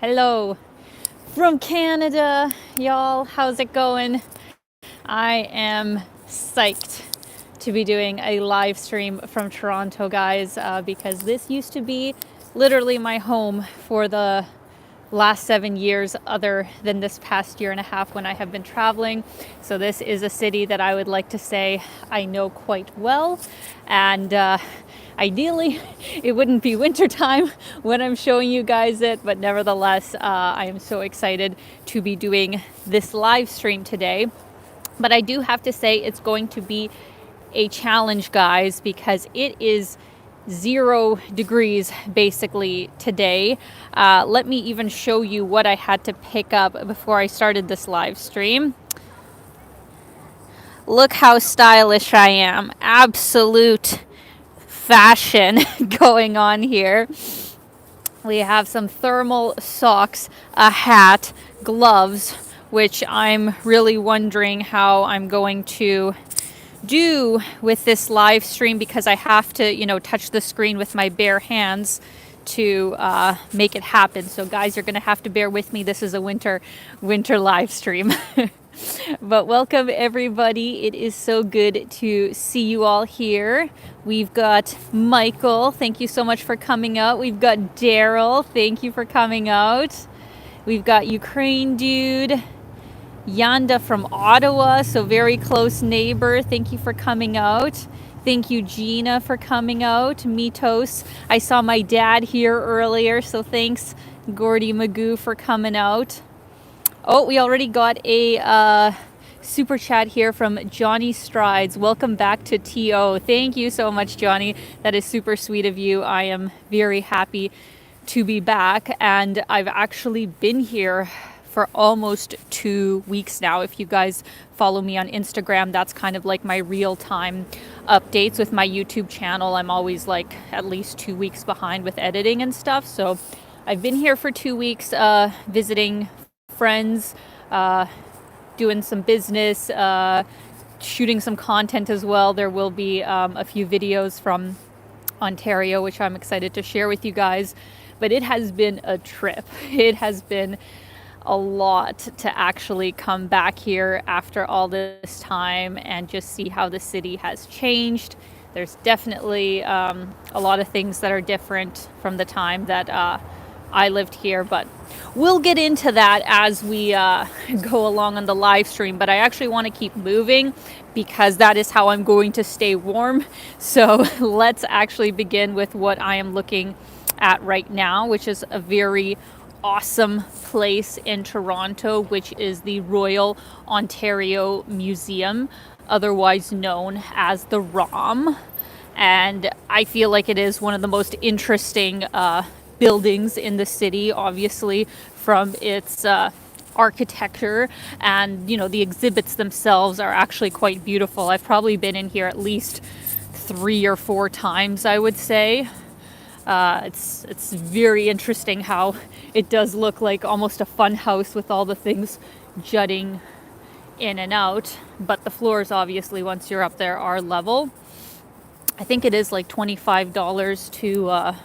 Hello from Canada, y'all. How's it going? I am psyched to be doing a live stream from Toronto, guys, because this used to be literally my home for the last 7 years, other than this past year and a half when I have been traveling. So this is a city that I would like to say I know quite well, and ideally it wouldn't be wintertime when I'm showing you guys it, but nevertheless I am so excited to be doing this live stream today. But I do have to say it's going to be a challenge, guys, because it is 0 degrees basically today. Let me even show you what I had to pick up before I started this live stream. Look how stylish I am. Absolute fashion going on here. We have some thermal socks, a hat, gloves, which I'm really wondering how I'm going to do with this live stream, because I have to, touch the screen with my bare hands to make it happen. So guys, you're gonna have to bear with me. This is a winter live stream. But welcome everybody. It is so good to see you all here. We've got Michael, thank you so much for coming out. We've got Daryl, thank you for coming out. We've got Ukraine dude, Yanda from Ottawa, so very close neighbor. Thank you for coming out. Thank you, Gina, for coming out. Mitos. I saw my dad here earlier, so thanks, Gordy Magoo, for coming out. Oh, we already got a super chat here from Johnny Strides. Welcome back to TO. Thank you so much, Johnny. That is super sweet of you. I am very happy to be back, and I've actually been here for almost 2 weeks now. If you guys follow me on Instagram, that's kind of like my real-time updates with my YouTube channel. I'm always like at least 2 weeks behind with editing and stuff. So I've been here for 2 weeks, visiting friends, doing some business, shooting some content as well. There will be a few videos from Ontario, which I'm excited to share with you guys. But it has been a trip. It has been a lot to actually come back here after all this time and just see how the city has changed. There's definitely a lot of things that are different from the time that I lived here, but we'll get into that as we go along on the live stream. But I actually want to keep moving because that is how I'm going to stay warm. So let's actually begin with what I am looking at right now, which is a very awesome place in Toronto, which is the Royal Ontario Museum, otherwise known as the ROM. And I feel like it is one of the most interesting buildings in the city, obviously from its architecture, and the exhibits themselves are actually quite beautiful. I've probably been in here at least 3 or 4 times, I would say. It's very interesting how it does look like almost a fun house with all the things jutting in and out, but the floors obviously once you're up there are level. I think it is like $25 to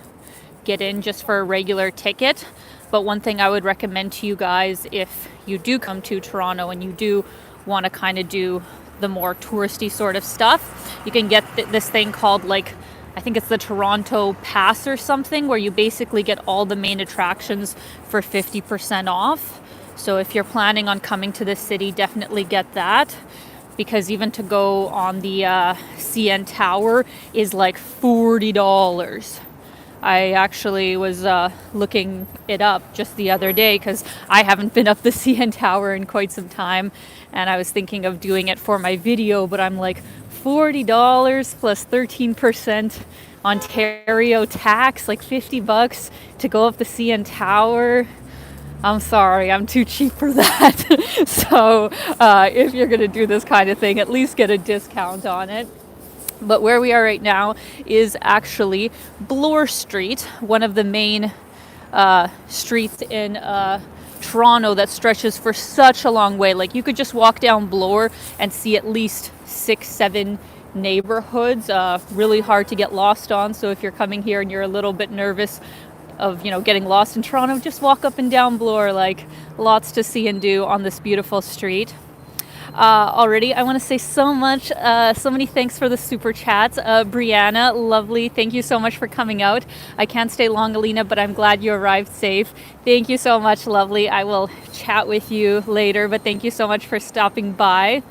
get in just for a regular ticket. But one thing I would recommend to you guys, if you do come to Toronto and you do want to kind of do the more touristy sort of stuff, you can get this thing called, like, I think it's the Toronto Pass or something, where you basically get all the main attractions for 50% off. So if you're planning on coming to this city, definitely get that, because even to go on the CN Tower is like $40. I actually was looking it up just the other day because I haven't been up the CN Tower in quite some time, and I was thinking of doing it for my video, but I'm like, $40 plus 13% Ontario tax, like $50 to go up the CN Tower. I'm sorry, I'm too cheap for that. So if you're going to do this kind of thing, at least get a discount on it. But where we are right now is actually Bloor Street, one of the main streets in Toronto that stretches for such a long way. Like, you could just walk down Bloor and see at least 6-7 neighborhoods. Really hard to get lost on. So if you're coming here and you're a little bit nervous of, you know, getting lost in Toronto, just walk up and down Bloor. Like, lots to see and do on this beautiful street. Already, I want to say so many thanks for the super chats. Brianna, lovely, thank you so much for coming out. I can't stay long, Alina, but I'm glad you arrived safe. Thank you so much, lovely. I will chat with you later, but thank you so much for stopping by.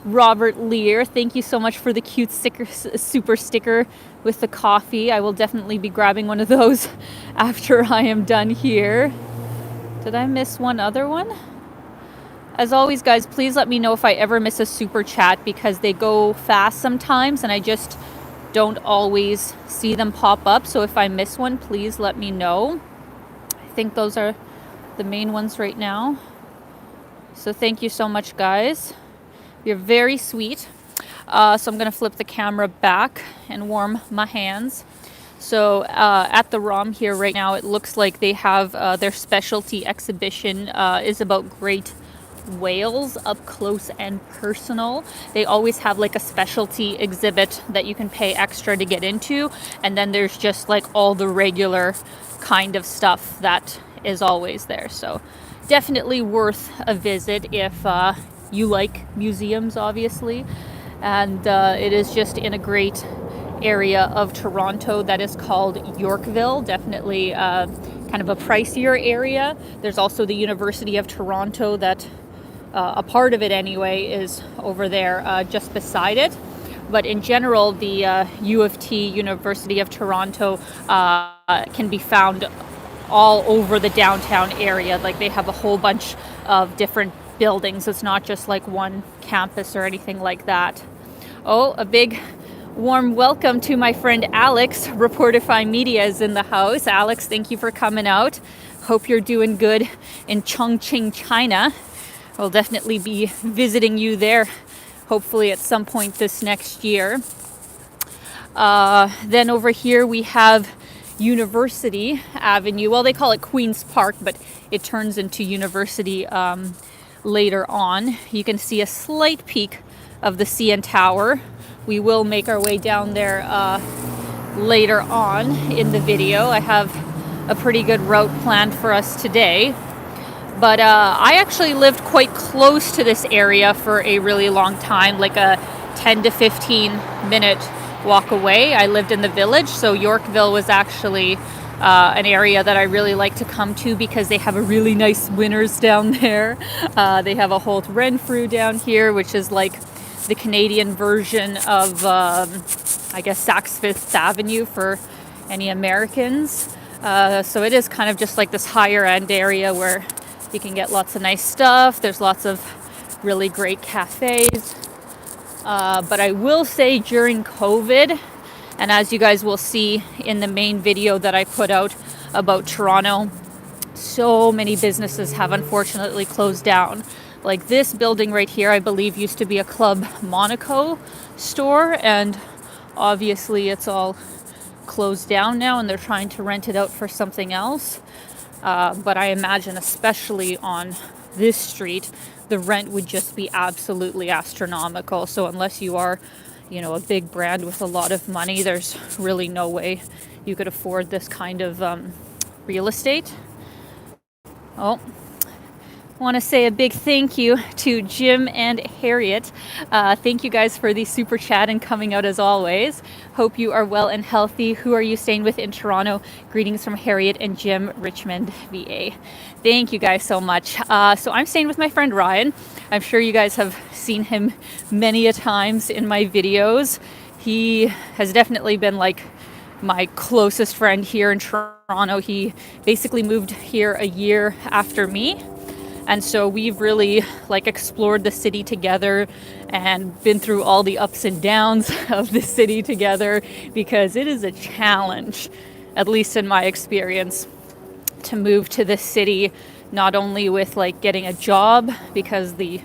Robert Lear, thank you so much for the cute super sticker with the coffee. I will definitely be grabbing one of those after I am done here. Did I miss one other one? As always, guys, please let me know if I ever miss a super chat, because they go fast sometimes and I just don't always see them pop up. So if I miss one, please let me know. I think those are the main ones right now. So thank you so much, guys. You're very sweet. So I'm going to flip the camera back and warm my hands. So at the ROM here right now, it looks like they have their specialty exhibition is about great whales up close and personal. They always have like a specialty exhibit that you can pay extra to get into, and then there's just like all the regular kind of stuff that is always there. So definitely worth a visit if you like museums, obviously. And it is just in a great area of Toronto that is called Yorkville. Definitely kind of a pricier area. There's also the University of Toronto that a part of it anyway is over there just beside it. But in general, the U of T, University of Toronto, can be found all over the downtown area. Like, they have a whole bunch of different buildings. It's not just like one campus or anything like that. Oh, a big warm welcome to my friend Alex. Reportify Media is in the house. Alex, thank you for coming out. Hope you're doing good in Chongqing, China. I'll definitely be visiting you there, hopefully at some point this next year. Then over here we have University Avenue. Well, they call it Queen's Park, but it turns into University later on. You can see a slight peek of the CN Tower. We will make our way down there later on in the video. I have a pretty good route planned for us today. But I actually lived quite close to this area for a really long time, like a 10 to 15 minute walk away. I lived in the Village, so Yorkville was actually an area that I really like to come to because they have a really nice Winners down there. They have a Holt Renfrew down here, which is like the Canadian version of, I guess, Saks Fifth Avenue for any Americans. So it is kind of just like this higher end area where you can get lots of nice stuff. There's lots of really great cafes. But I will say during COVID, and as you guys will see in the main video that I put out about Toronto, so many businesses have unfortunately closed down. Like this building right here, I believe used to be a Club Monaco store, and obviously it's all closed down now and they're trying to rent it out for something else. But I imagine especially on this street, the rent would just be absolutely astronomical. So unless you are, you know, a big brand with a lot of money, there's really no way you could afford this kind of real estate. Oh, I want to say a big thank you to Jim and Harriet. Thank you guys for the super chat and coming out as always. Hope you are well and healthy. Who are you staying with in Toronto? Greetings from Harriet and Jim, Richmond, VA. Thank you guys so much. So I'm staying with my friend Ryan. I'm sure you guys have seen him many a times in my videos. He has definitely been like my closest friend here in Toronto. He basically moved here a year after me. And so we've really like explored the city together and been through all the ups and downs of the city together, because it is a challenge, at least in my experience, to move to this city, not only with like getting a job, because the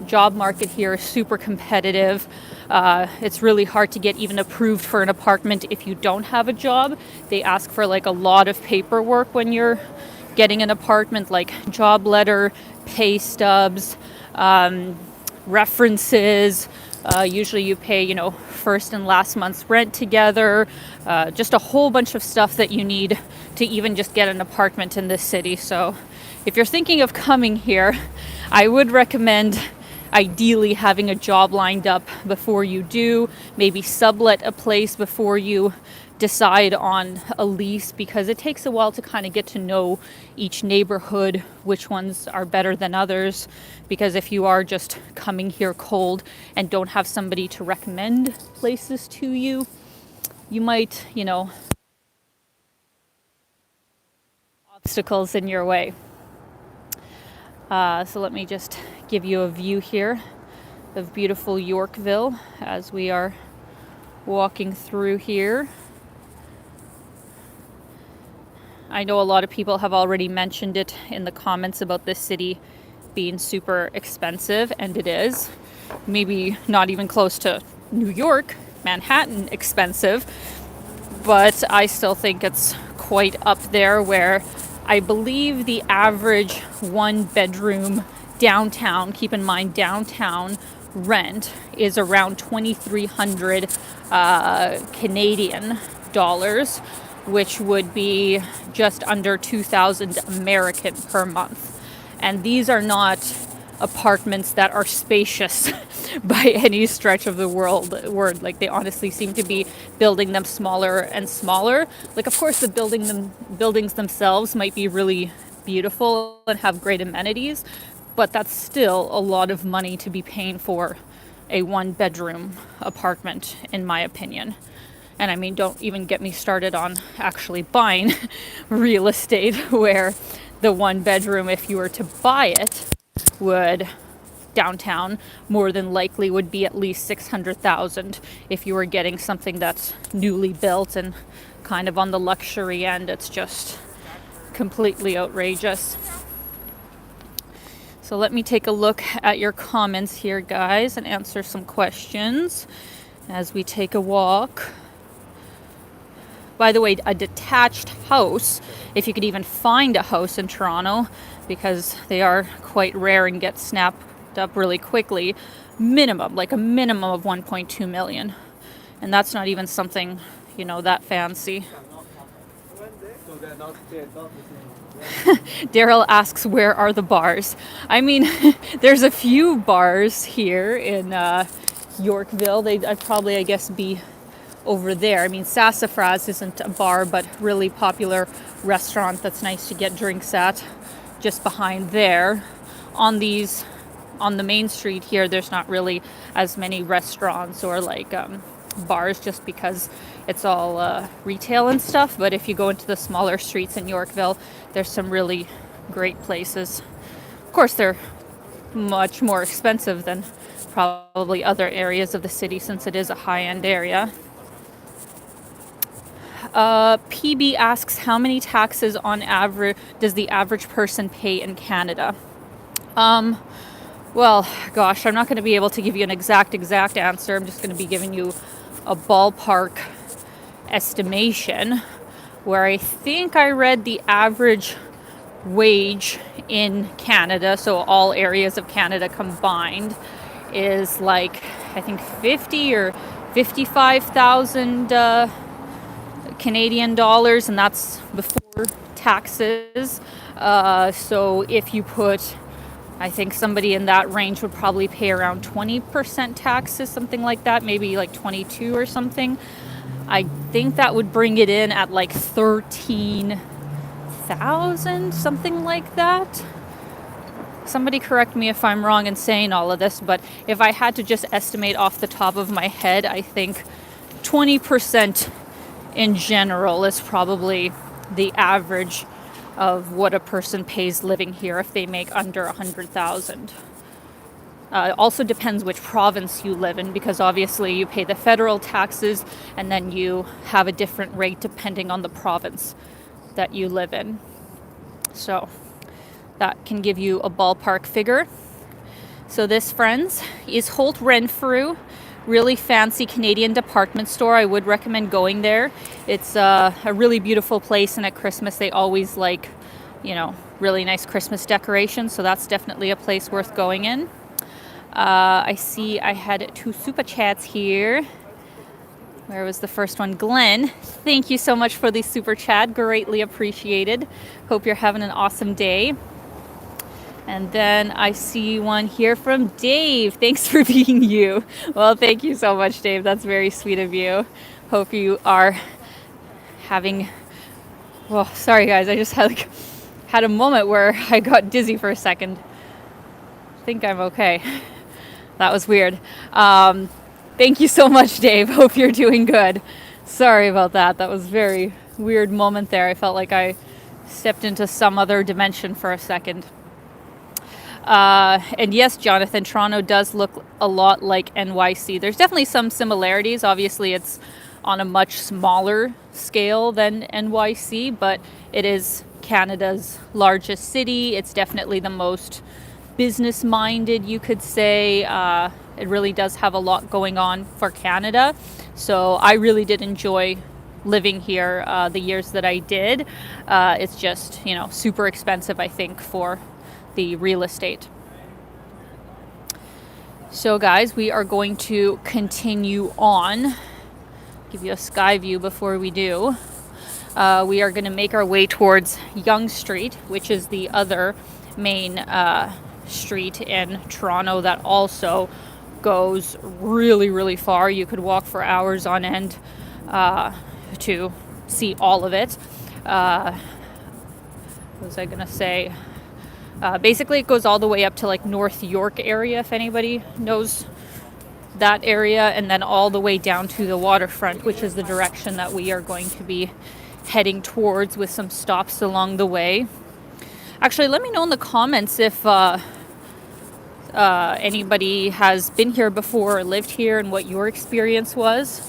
job market here is super competitive. It's really hard to get even approved for an apartment if you don't have a job. They ask for like a lot of paperwork when you're getting an apartment, like job letter, pay stubs, references, Usually you pay, first and last month's rent together, just a whole bunch of stuff that you need to even just get an apartment in this city. So if you're thinking of coming here, I would recommend ideally having a job lined up before you do, maybe sublet a place before you decide on a lease, because it takes a while to kind of get to know each neighborhood, which ones are better than others. Because if you are just coming here cold and don't have somebody to recommend places to you, you might, obstacles in your way. So let me just give you a view here of beautiful Yorkville as we are walking through here. I know a lot of people have already mentioned it in the comments about this city being super expensive, and it is. Maybe not even close to New York, Manhattan expensive, but I still think it's quite up there, where I believe the average one bedroom downtown, keep in mind downtown rent, is around 2,300 Canadian dollars, which would be just under 2,000 American per month. And these are not apartments that are spacious by any stretch of the word. Like, they honestly seem to be building them smaller and smaller. Like, of course, the buildings themselves might be really beautiful and have great amenities, but that's still a lot of money to be paying for a one-bedroom apartment, in my opinion. And I mean, don't even get me started on actually buying real estate, where the one bedroom, if you were to buy it, would downtown more than likely would be at least 600,000. If you were getting something that's newly built and kind of on the luxury end, it's just completely outrageous. So let me take a look at your comments here, guys, and answer some questions as we take a walk. By the way, a detached house, if you could even find a house in Toronto, because they are quite rare and get snapped up really quickly, a minimum of 1.2 million. And that's not even something, that fancy. Daryl asks, where are the bars? I mean, there's a few bars here in Yorkville. I'd probably, I guess, be over there. I mean, Sassafras isn't a bar, but really popular restaurant that's nice to get drinks at, just behind there. On the main street here, there's not really as many restaurants or bars, just because it's all retail and stuff. But if you go into the smaller streets in Yorkville, there's some really great places. Of course, they're much more expensive than probably other areas of the city, since it is a high-end area. PB asks, how many taxes on average does the average person pay in Canada? Well, gosh, I'm not going to be able to give you an exact answer. I'm just going to be giving you a ballpark estimation, where I think I read the average wage in Canada, so all areas of Canada combined, is I think 50 or 55,000 Canadian dollars, and that's before taxes. So if you put, I think somebody in that range would probably pay around 20% taxes, something like that, maybe 22 or something. I think that would bring it in at 13,000, something like that. Somebody correct me if I'm wrong in saying all of this, but if I had to just estimate off the top of my head, I think 20% in general is probably the average of what a person pays living here if they make under 100,000. Also depends which province you live in, because obviously you pay the federal taxes and then you have a different rate depending on the province that you live in. So that can give you a ballpark figure. So this, friends, is Holt Renfrew. Really fancy Canadian department store. I would recommend going there. It's a really beautiful place, and at Christmas they always really nice Christmas decorations, so that's definitely a place worth going in. I see I had 2 super chats here. Where was the first one? Glenn, thank you so much for the super chat. Greatly appreciated. Hope you're having an awesome day. And then I see one here from Dave. Thanks for being you. Well, thank you so much, Dave. That's very sweet of you. Hope you are having... Well, sorry, guys. I just had a moment where I got dizzy for a second. I think I'm okay. That was weird. Thank you so much, Dave. Hope you're doing good. Sorry about that. That was a very weird moment there. I felt like I stepped into some other dimension for a second. And yes, Jonathan, Toronto does look a lot like NYC. There's definitely some similarities. Obviously, it's on a much smaller scale than NYC, but it is Canada's largest city. It's definitely the most business-minded, you could say. It really does have a lot going on for Canada. So I really did enjoy living here the years that I did. It's just, super expensive, I think, for the real estate. So guys, we are going to continue on. Give you a sky view before we do. We are going to make our way towards Yonge Street, which is the other main street in Toronto that also goes really, really far. You could walk for hours on end to see all of it. What was I going to say? Basically, it goes all the way up to like North York area, if anybody knows that area, and then all the way down to the waterfront, which is the direction that we are going to be heading towards with some stops along the way. Actually, let me know in the comments if anybody has been here before or lived here and what your experience was,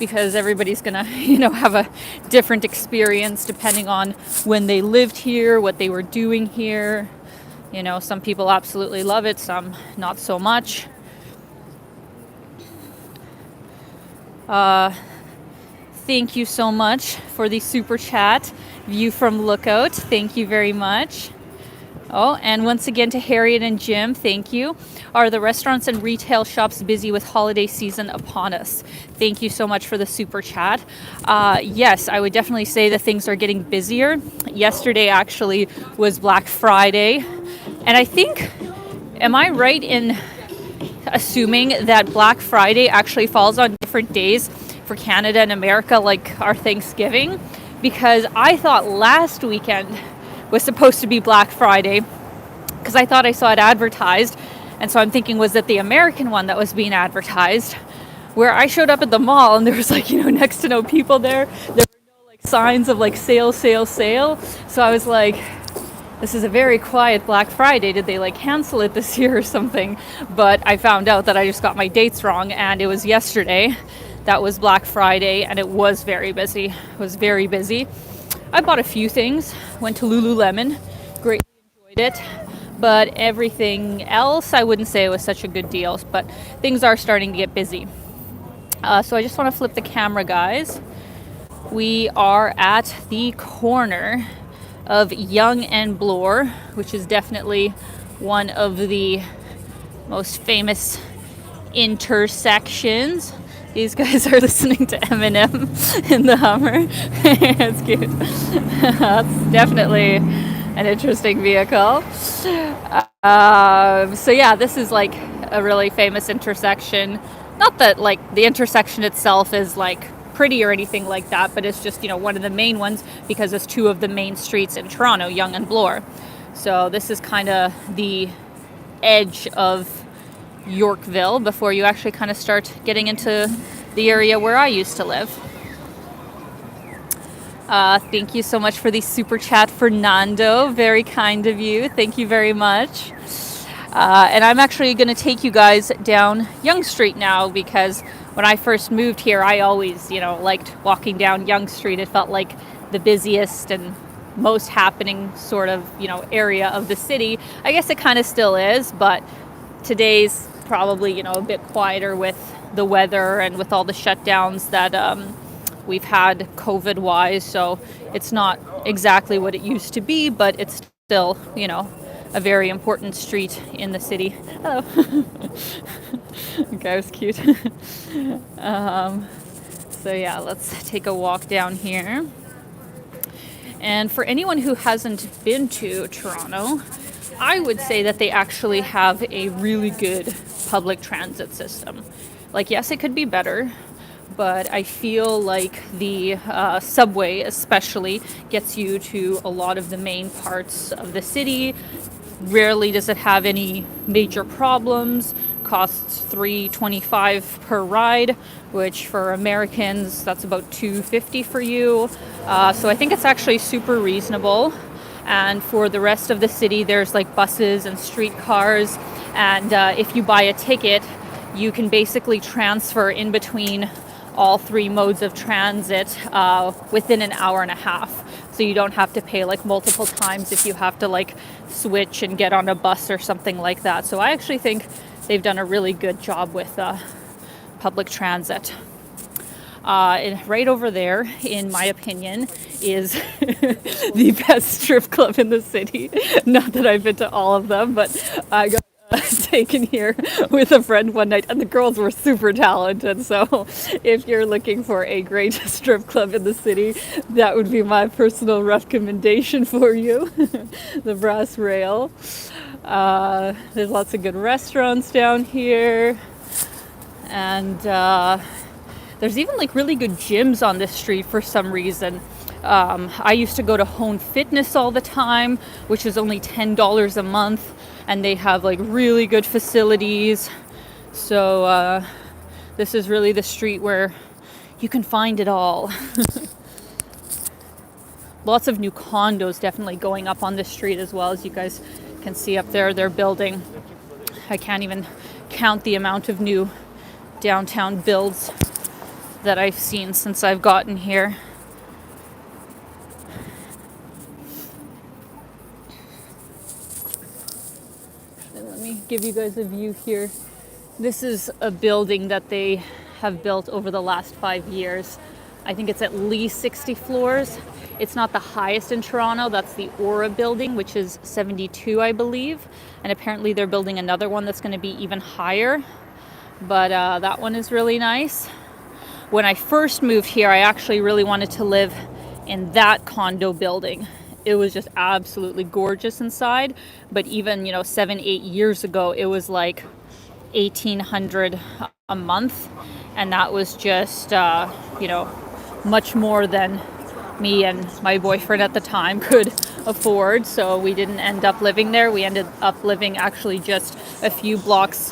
because everybody's gonna have a different experience depending on when they lived here, what they were doing here. Some people absolutely love it, some not so much. Thank you so much for the super chat. View from Lookout, thank you very much. Oh, and once again to Harriet and Jim, thank you. Are the restaurants and retail shops busy with holiday season upon us? Thank you so much for the super chat. Yes, I would definitely say that things are getting busier. Yesterday actually was Black Friday. And I think, am I right in assuming that Black Friday actually falls on different days for Canada and America, like our Thanksgiving? Because I thought last weekend was supposed to be Black Friday, because I thought I saw it advertised. And so I'm thinking, was it the American one that was being advertised? Where I showed up at the mall and there was next to no people there. There were no signs of sale, sale, sale. So I was like, this is a very quiet Black Friday. Did they cancel it this year or something? But I found out that I just got my dates wrong, and it was yesterday. That was Black Friday, and it was very busy. It was very busy. I bought a few things. Went to Lululemon. Greatly enjoyed it. But everything else, I wouldn't say it was such a good deal. But things are starting to get busy. So I just want to flip the camera, guys. We are at the corner of Yonge and Bloor, which is definitely one of the most famous intersections. These guys are listening to Eminem in the Hummer. It's cute. That's definitely an interesting vehicle. So yeah, this is a really famous intersection. Not that the intersection itself is pretty or anything like that, but it's just one of the main ones because it's two of the main streets in Toronto, Yonge and Bloor. So this is kind of the edge of Yorkville before you actually kind of start getting into the area where I used to live. Thank you so much for the super chat, Fernando. Very kind of you. Thank you very much. And I'm actually going to take you guys down Yonge Street now, because when I first moved here, I always, liked walking down Yonge Street. It felt like the busiest and most happening sort of, area of the city. I guess it kind of still is, but today's probably, a bit quieter with the weather and with all the shutdowns that we've had COVID-wise. So it's not exactly what it used to be, but it's still, a very important street in the city. Hello. Okay, was cute. So yeah, let's take a walk down here. And for anyone who hasn't been to Toronto, I would say that they actually have a really good public transit system. Like, yes, it could be better, but I feel like the subway especially gets you to a lot of the main parts of the city. Rarely does it have any major problems. Costs $3.25 per ride, which for Americans that's about $2.50 for you. So I think it's actually super reasonable. And for the rest of the city, there's like buses and streetcars. And if you buy a ticket, you can basically transfer in between all three modes of transit within an hour and a half. So you don't have to pay like multiple times if you have to like switch and get on a bus or something like that. So I actually think they've done a really good job with public transit. And right over there, in my opinion, is the best strip club in the city. Not that I've been to all of them, but I got taken here with a friend one night, and the girls were super talented. So if you're looking for a great strip club in the city, that would be my personal recommendation for you. The Brass Rail. There's lots of good restaurants down here, and there's even like really good gyms on this street for some reason. I used to go to Hone Fitness all the time, which is only $10 a month, and they have like really good facilities. So this is really the street where you can find it all. Lots of new condos definitely going up on this street as well, as you guys can see up there. They're building. I can't even count the amount of new downtown builds that I've seen since I've gotten here. And let me give you guys a view here. This is a building that they have built over the last 5 years. I think it's at least 60 floors. It's not the highest in Toronto. That's the Aura building, which is 72, I believe. And apparently they're building another one that's going to be even higher. But that one is really nice. When I first moved here, I actually really wanted to live in that condo building. It was just absolutely gorgeous inside. But even, 7-8 years ago, it was like $1,800 a month. And that was just, much more than me and my boyfriend at the time could afford. So we didn't end up living there. We ended up living actually just a few blocks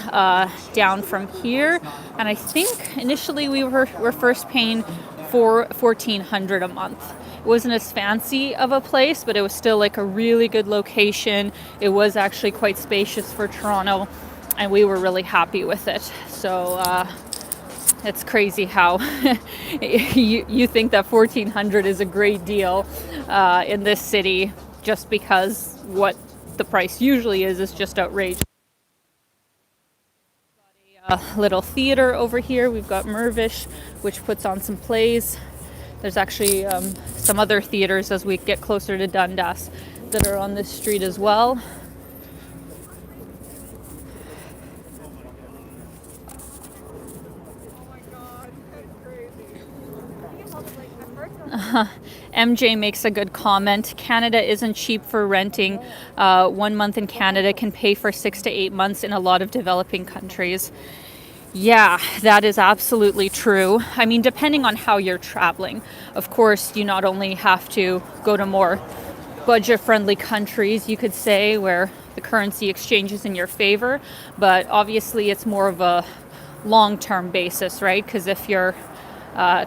down from here. And I think initially we were first paying for $1,400 a month. It wasn't as fancy of a place, but it was still like a really good location. It was actually quite spacious for Toronto, and we were really happy with it. So it's crazy how you think that $1,400 is a great deal in this city, just because what the price usually is just outrageous. Got a little theater over here. We've got Mervish, which puts on some plays. There's actually some other theaters as we get closer to Dundas that are on this street as well. MJ makes a good comment. Canada isn't cheap for renting. 1 month in Canada can pay for 6 to 8 months in a lot of developing countries. Yeah, that is absolutely true. I mean, depending on how you're traveling. Of course, you not only have to go to more budget-friendly countries, you could say, where the currency exchange is in your favor, but obviously it's more of a long-term basis, right? Because if you're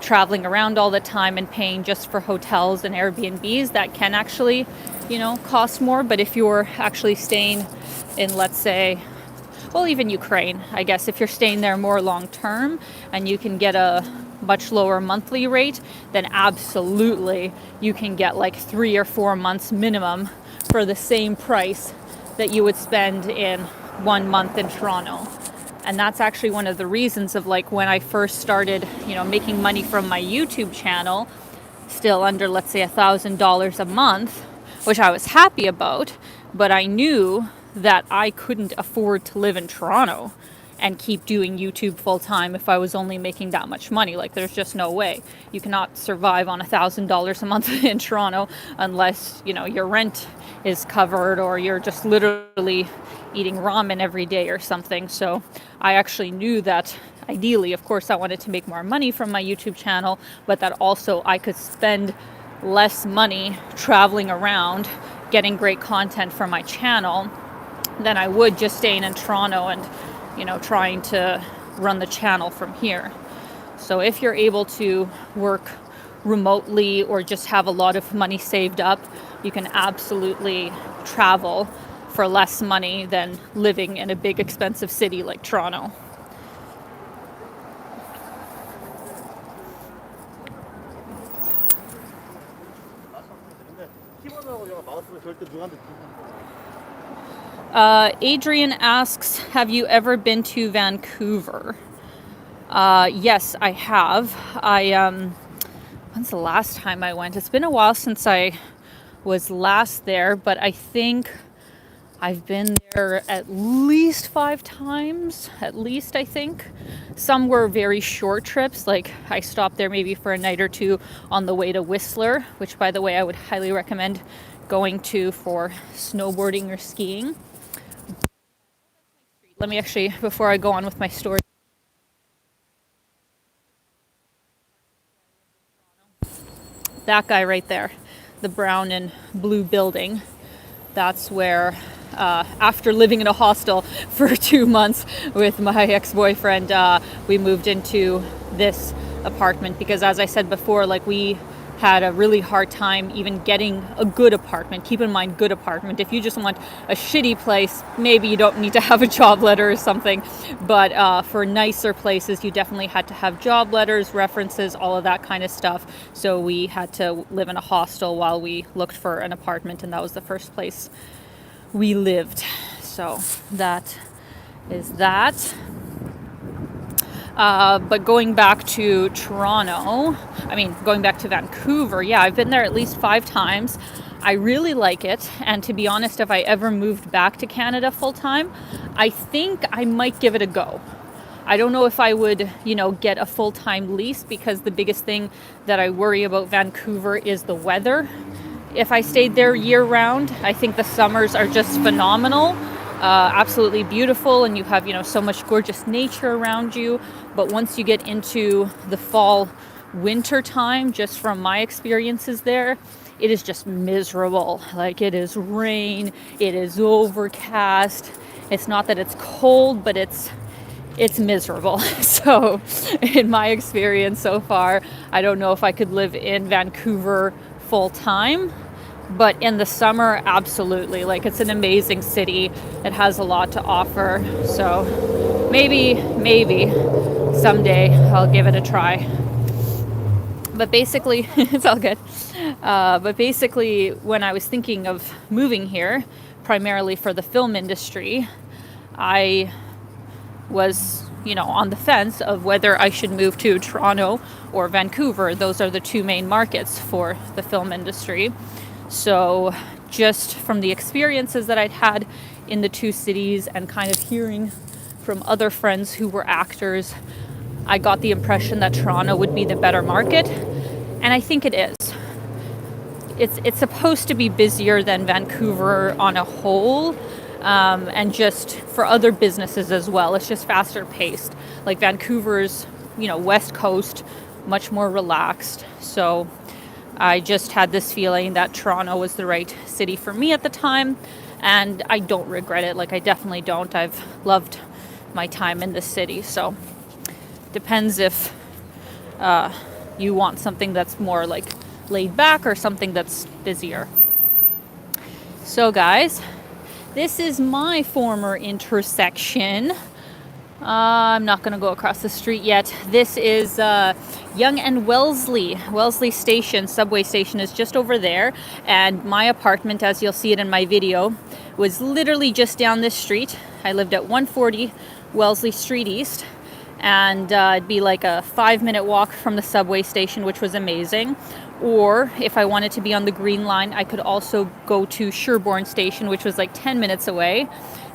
traveling around all the time and paying just for hotels and Airbnbs, that can actually, cost more. But if you're actually staying in, let's say, well, even Ukraine, I guess, if you're staying there more long term and you can get a much lower monthly rate, then absolutely you can get like 3 or 4 months minimum for the same price that you would spend in 1 month in Toronto. And that's actually one of the reasons of like when I first started, making money from my YouTube channel, still under, let's say, $1,000 a month, which I was happy about. but I knew that I couldn't afford to live in Toronto and keep doing YouTube full time if I was only making that much money. Like, there's just no way. You cannot survive on $1,000 a month in Toronto unless, you know, your rent is covered or you're just literally eating ramen every day or something. So I actually knew that ideally, of course, I wanted to make more money from my YouTube channel, but that also I could spend less money traveling around getting great content for my channel than I would just staying in Toronto and, you know, trying to run the channel from here. So if you're able to work remotely or just have a lot of money saved up, you can absolutely travel for less money than living in a big expensive city like Toronto. Adrian asks, have you ever been to Vancouver? Yes, I have. When's the last time I went? It's been a while since I was last there, but I think I've been there at least 5 times, at least, I think. Some were very short trips, like I stopped there maybe for a night or two on the way to Whistler, which, by the way, I would highly recommend going to for snowboarding or skiing. Let me actually, before I go on with my story, that guy right there, the brown and blue building, that's where, after living in a hostel for 2 months with my ex-boyfriend, we moved into this apartment because, as I said before, like, we had a really hard time even getting a good apartment. Keep in mind, good apartment. If you just want a shitty place, maybe you don't need to have a job letter or something. But for nicer places, you definitely had to have job letters, references, all of that kind of stuff. So we had to live in a hostel while we looked for an apartment, and that was the first place we lived. So that is that. But going back to going back to Vancouver, yeah, I've been there at least 5 times. I really like it. And to be honest, if I ever moved back to Canada full time, I think I might give it a go. I don't know if I would, get a full-time lease, because the biggest thing that I worry about Vancouver is the weather. If I stayed there year round, I think the summers are just phenomenal. Absolutely beautiful, and you have, so much gorgeous nature around you. But once you get into the fall, winter time, just from my experiences there, it is just miserable. Like, it is rain, it is overcast. It's not that it's cold, but it's miserable. So in my experience so far, I don't know if I could live in Vancouver full time. But in the summer, absolutely. Like, it's an amazing city. It has a lot to offer. So maybe someday I'll give it a try. But basically, it's all good. But basically, when I was thinking of moving here, primarily for the film industry, I was, on the fence of whether I should move to Toronto or Vancouver. Those are the 2 main markets for the film industry. So just from the experiences that I'd had in the 2 cities and kind of hearing from other friends who were actors, I got the impression that Toronto would be the better market. And I think it is. It's supposed to be busier than Vancouver on a whole, and just for other businesses as well. It's just faster paced. Like, Vancouver's, West Coast, much more relaxed. So I just had this feeling that Toronto was the right city for me at the time, and I don't regret it. Like, I definitely don't. I've loved my time in this city. So depends if you want something that's more like laid back or something that's busier. So guys, this is my former intersection. I'm not going to go across the street yet. This is Yonge and Wellesley Station, subway station is just over there. And my apartment, as you'll see it in my video, was literally just down this street. I lived at 140 Wellesley Street East. And it'd be like a 5-minute walk from the subway station, which was amazing. Or if I wanted to be on the Green Line, I could also go to Sherbourne Station, which was like 10 minutes away.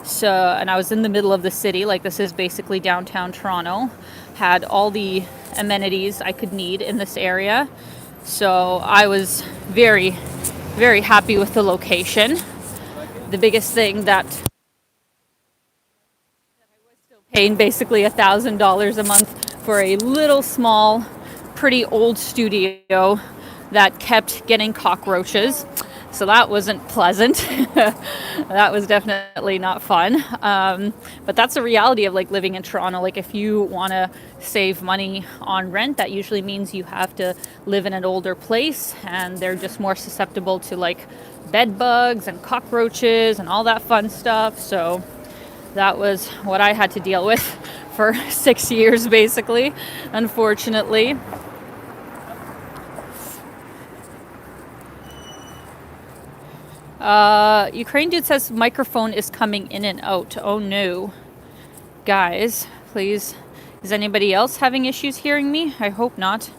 So, and I was in the middle of the city, like this is basically downtown Toronto. Had all the amenities I could need in this area. So I was very, very happy with the location. The biggest thing that paying basically $1,000 a month for a little small, pretty old studio that kept getting cockroaches. So that wasn't pleasant. That was definitely not fun. But that's the reality of like living in Toronto. Like if you want to save money on rent, that usually means you have to live in an older place, and they're just more susceptible to like bed bugs and cockroaches and all that fun stuff. So that was what I had to deal with for 6 years, basically, unfortunately. Ukraine dude says microphone is coming in and out. Oh no. Guys, please. Is anybody else having issues hearing me? I hope not.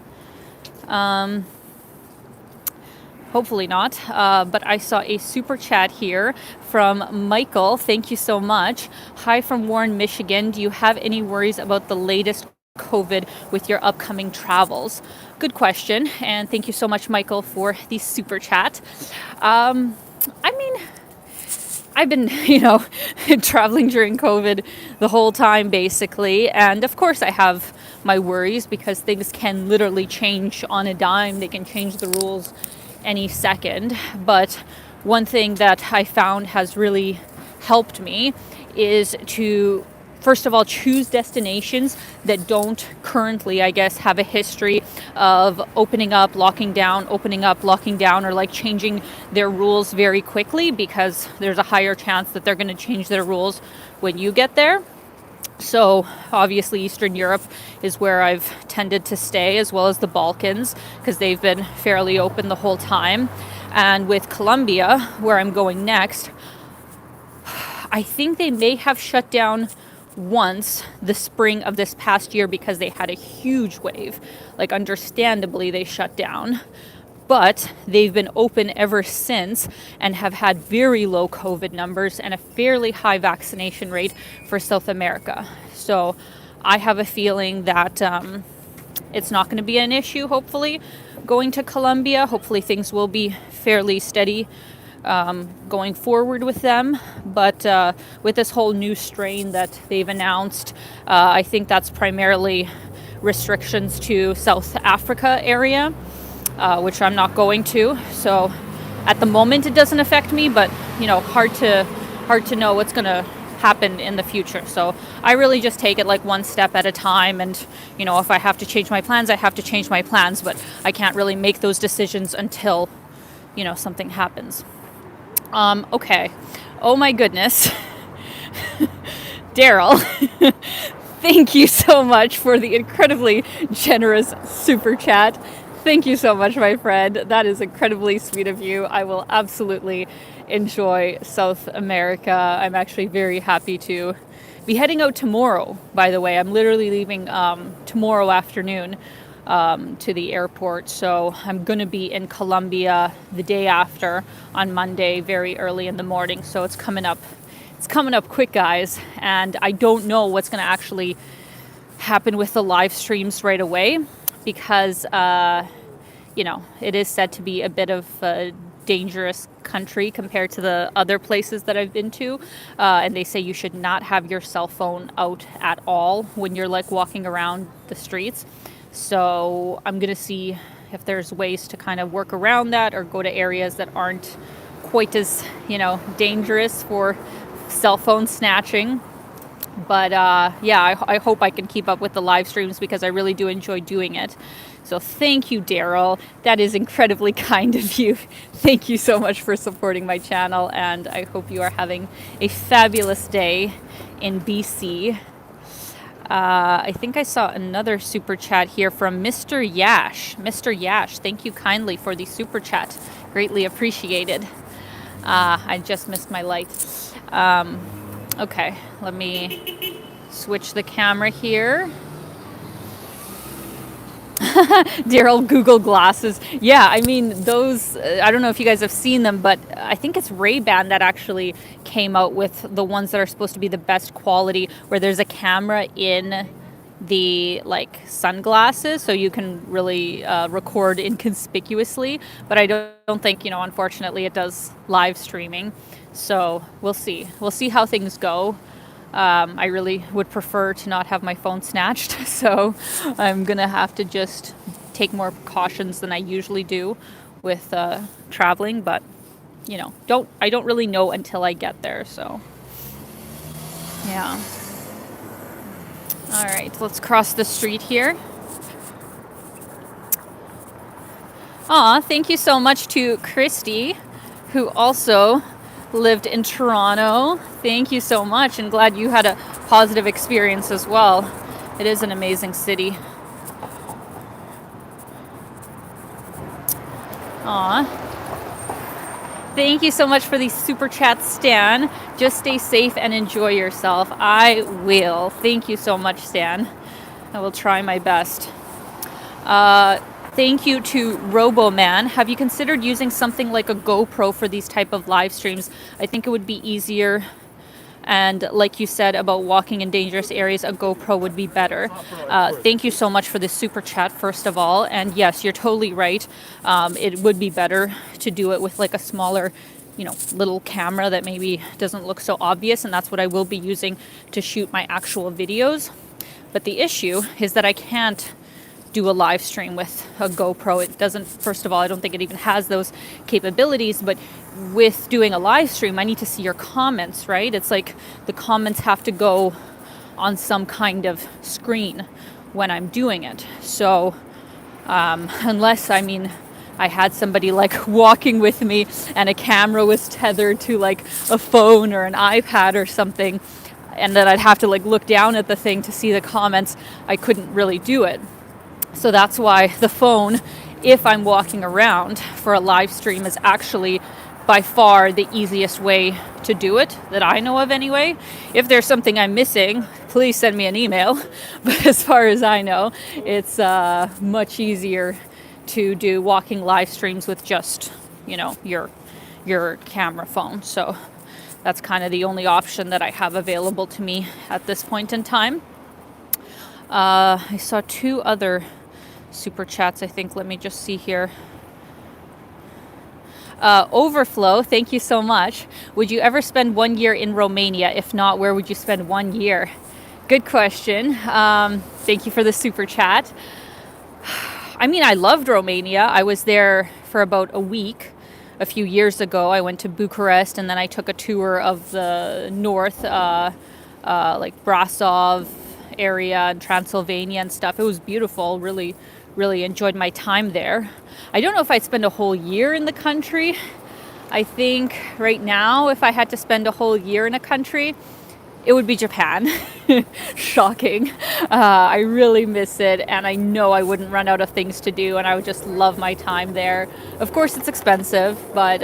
Hopefully not. But I saw a super chat here from Michael. Thank you so much. Hi from Warren, Michigan. Do you have any worries about the latest COVID with your upcoming travels? Good question. And thank you so much, Michael, for the super chat. I mean, I've been, traveling during COVID the whole time, basically. And of course, I have my worries because things can literally change on a dime. They can change the rules any second. But one thing that I found has really helped me is to, first of all, choose destinations that don't currently, I guess, have a history of opening up, locking down, or like changing their rules very quickly, because there's a higher chance that they're going to change their rules when you get there. So obviously Eastern Europe is where I've tended to stay, as well as the Balkans, because they've been fairly open the whole time. And with Colombia, where I'm going next, I think they may have shut down once the spring of this past year because they had a huge wave. Like, understandably, they shut down. But they've been open ever since and have had very low COVID numbers and a fairly high vaccination rate for South America. So I have a feeling that it's not going to be an issue, hopefully, going to Colombia. Hopefully things will be fairly steady going forward with them. But with this whole new strain that they've announced, I think that's primarily restrictions to South Africa area. Which I'm not going to. So at the moment it doesn't affect me, but hard to know what's going to happen in the future. So I really just take it like one step at a time, and if I have to change my plans, I have to change my plans, but I can't really make those decisions until something happens. Okay. Oh my goodness. Daryl, thank you so much for the incredibly generous super chat. Thank you so much, my friend. That is incredibly sweet of you. I will absolutely enjoy South America. I'm actually very happy to be heading out tomorrow, by the way. I'm literally leaving tomorrow afternoon to the airport. So I'm going to be in Colombia the day after on Monday, very early in the morning. So it's coming up. It's coming up quick, guys. And I don't know what's going to actually happen with the live streams right away, because it is said to be a bit of a dangerous country compared to the other places that I've been to. And they say you should not have your cell phone out at all when you're like walking around the streets. So I'm going to see if there's ways to kind of work around that, or go to areas that aren't quite as, dangerous for cell phone snatching. But I hope I can keep up with the live streams, because I really do enjoy doing it. So thank you, Daryl. That is incredibly kind of you. Thank you so much for supporting my channel, and I hope you are having a fabulous day in BC. I think I saw another super chat here from Mr. Yash. Mr. Yash, thank you kindly for the super chat. Greatly appreciated. I just missed my light. Okay, let me switch the camera here. Dear old Google glasses. Yeah, I mean, those, I don't know if you guys have seen them, but I think it's Ray-Ban that actually came out with the ones that are supposed to be the best quality, where there's a camera in the like sunglasses, so you can really record inconspicuously. But I don't think, unfortunately, it does live streaming. So we'll see. We'll see how things go. I really would prefer to not have my phone snatched, so I'm gonna have to just take more precautions than I usually do with traveling. But I don't really know until I get there. So yeah. All right, let's cross the street here. Aw, thank you so much to Christy, who also lived in Toronto. Thank you so much, and glad you had a positive experience as well. It is an amazing city. Aw. Thank you so much for these super chats, Stan. Just stay safe and enjoy yourself. I will. Thank you so much, Stan. I will try my best. Thank you to RoboMan. Have you considered using something like a GoPro for these type of live streams? I think it would be easier. And like you said about walking in dangerous areas, a GoPro would be better. Thank you so much for this super chat, first of all. And yes, you're totally right. It would be better to do it with like a smaller, little camera that maybe doesn't look so obvious. And that's what I will be using to shoot my actual videos. But the issue is that I can't do a live stream with a GoPro. It doesn't, first of all, I don't think it even has those capabilities, but with doing a live stream, I need to see your comments, right? It's like the comments have to go on some kind of screen when I'm doing it. So unless, I had somebody like walking with me and a camera was tethered to like a phone or an iPad or something, and then I'd have to like look down at the thing to see the comments, I couldn't really do it. So that's why the phone, if I'm walking around for a live stream, is actually by far the easiest way to do it, that I know of anyway. If there's something I'm missing, please send me an email. But as far as I know, it's much easier to do walking live streams with just, your camera phone. So that's kind of the only option that I have available to me at this point in time. I saw two other super chats, I think. Let me just see here. Overflow, thank you so much. Would you ever spend 1 year in Romania? If not, where would you spend 1 year? Good question. Thank you for the super chat. I loved Romania. I was there for about a week a few years ago. I went to Bucharest, and then I took a tour of the north, like Brasov area and Transylvania and stuff. It was beautiful. Really, really enjoyed my time there. I don't know if I'd spend a whole year in the country. I think right now, if I had to spend a whole year in a country, it would be Japan. Shocking. I really miss it, and I know I wouldn't run out of things to do, and I would just love my time there. Of course, it's expensive, but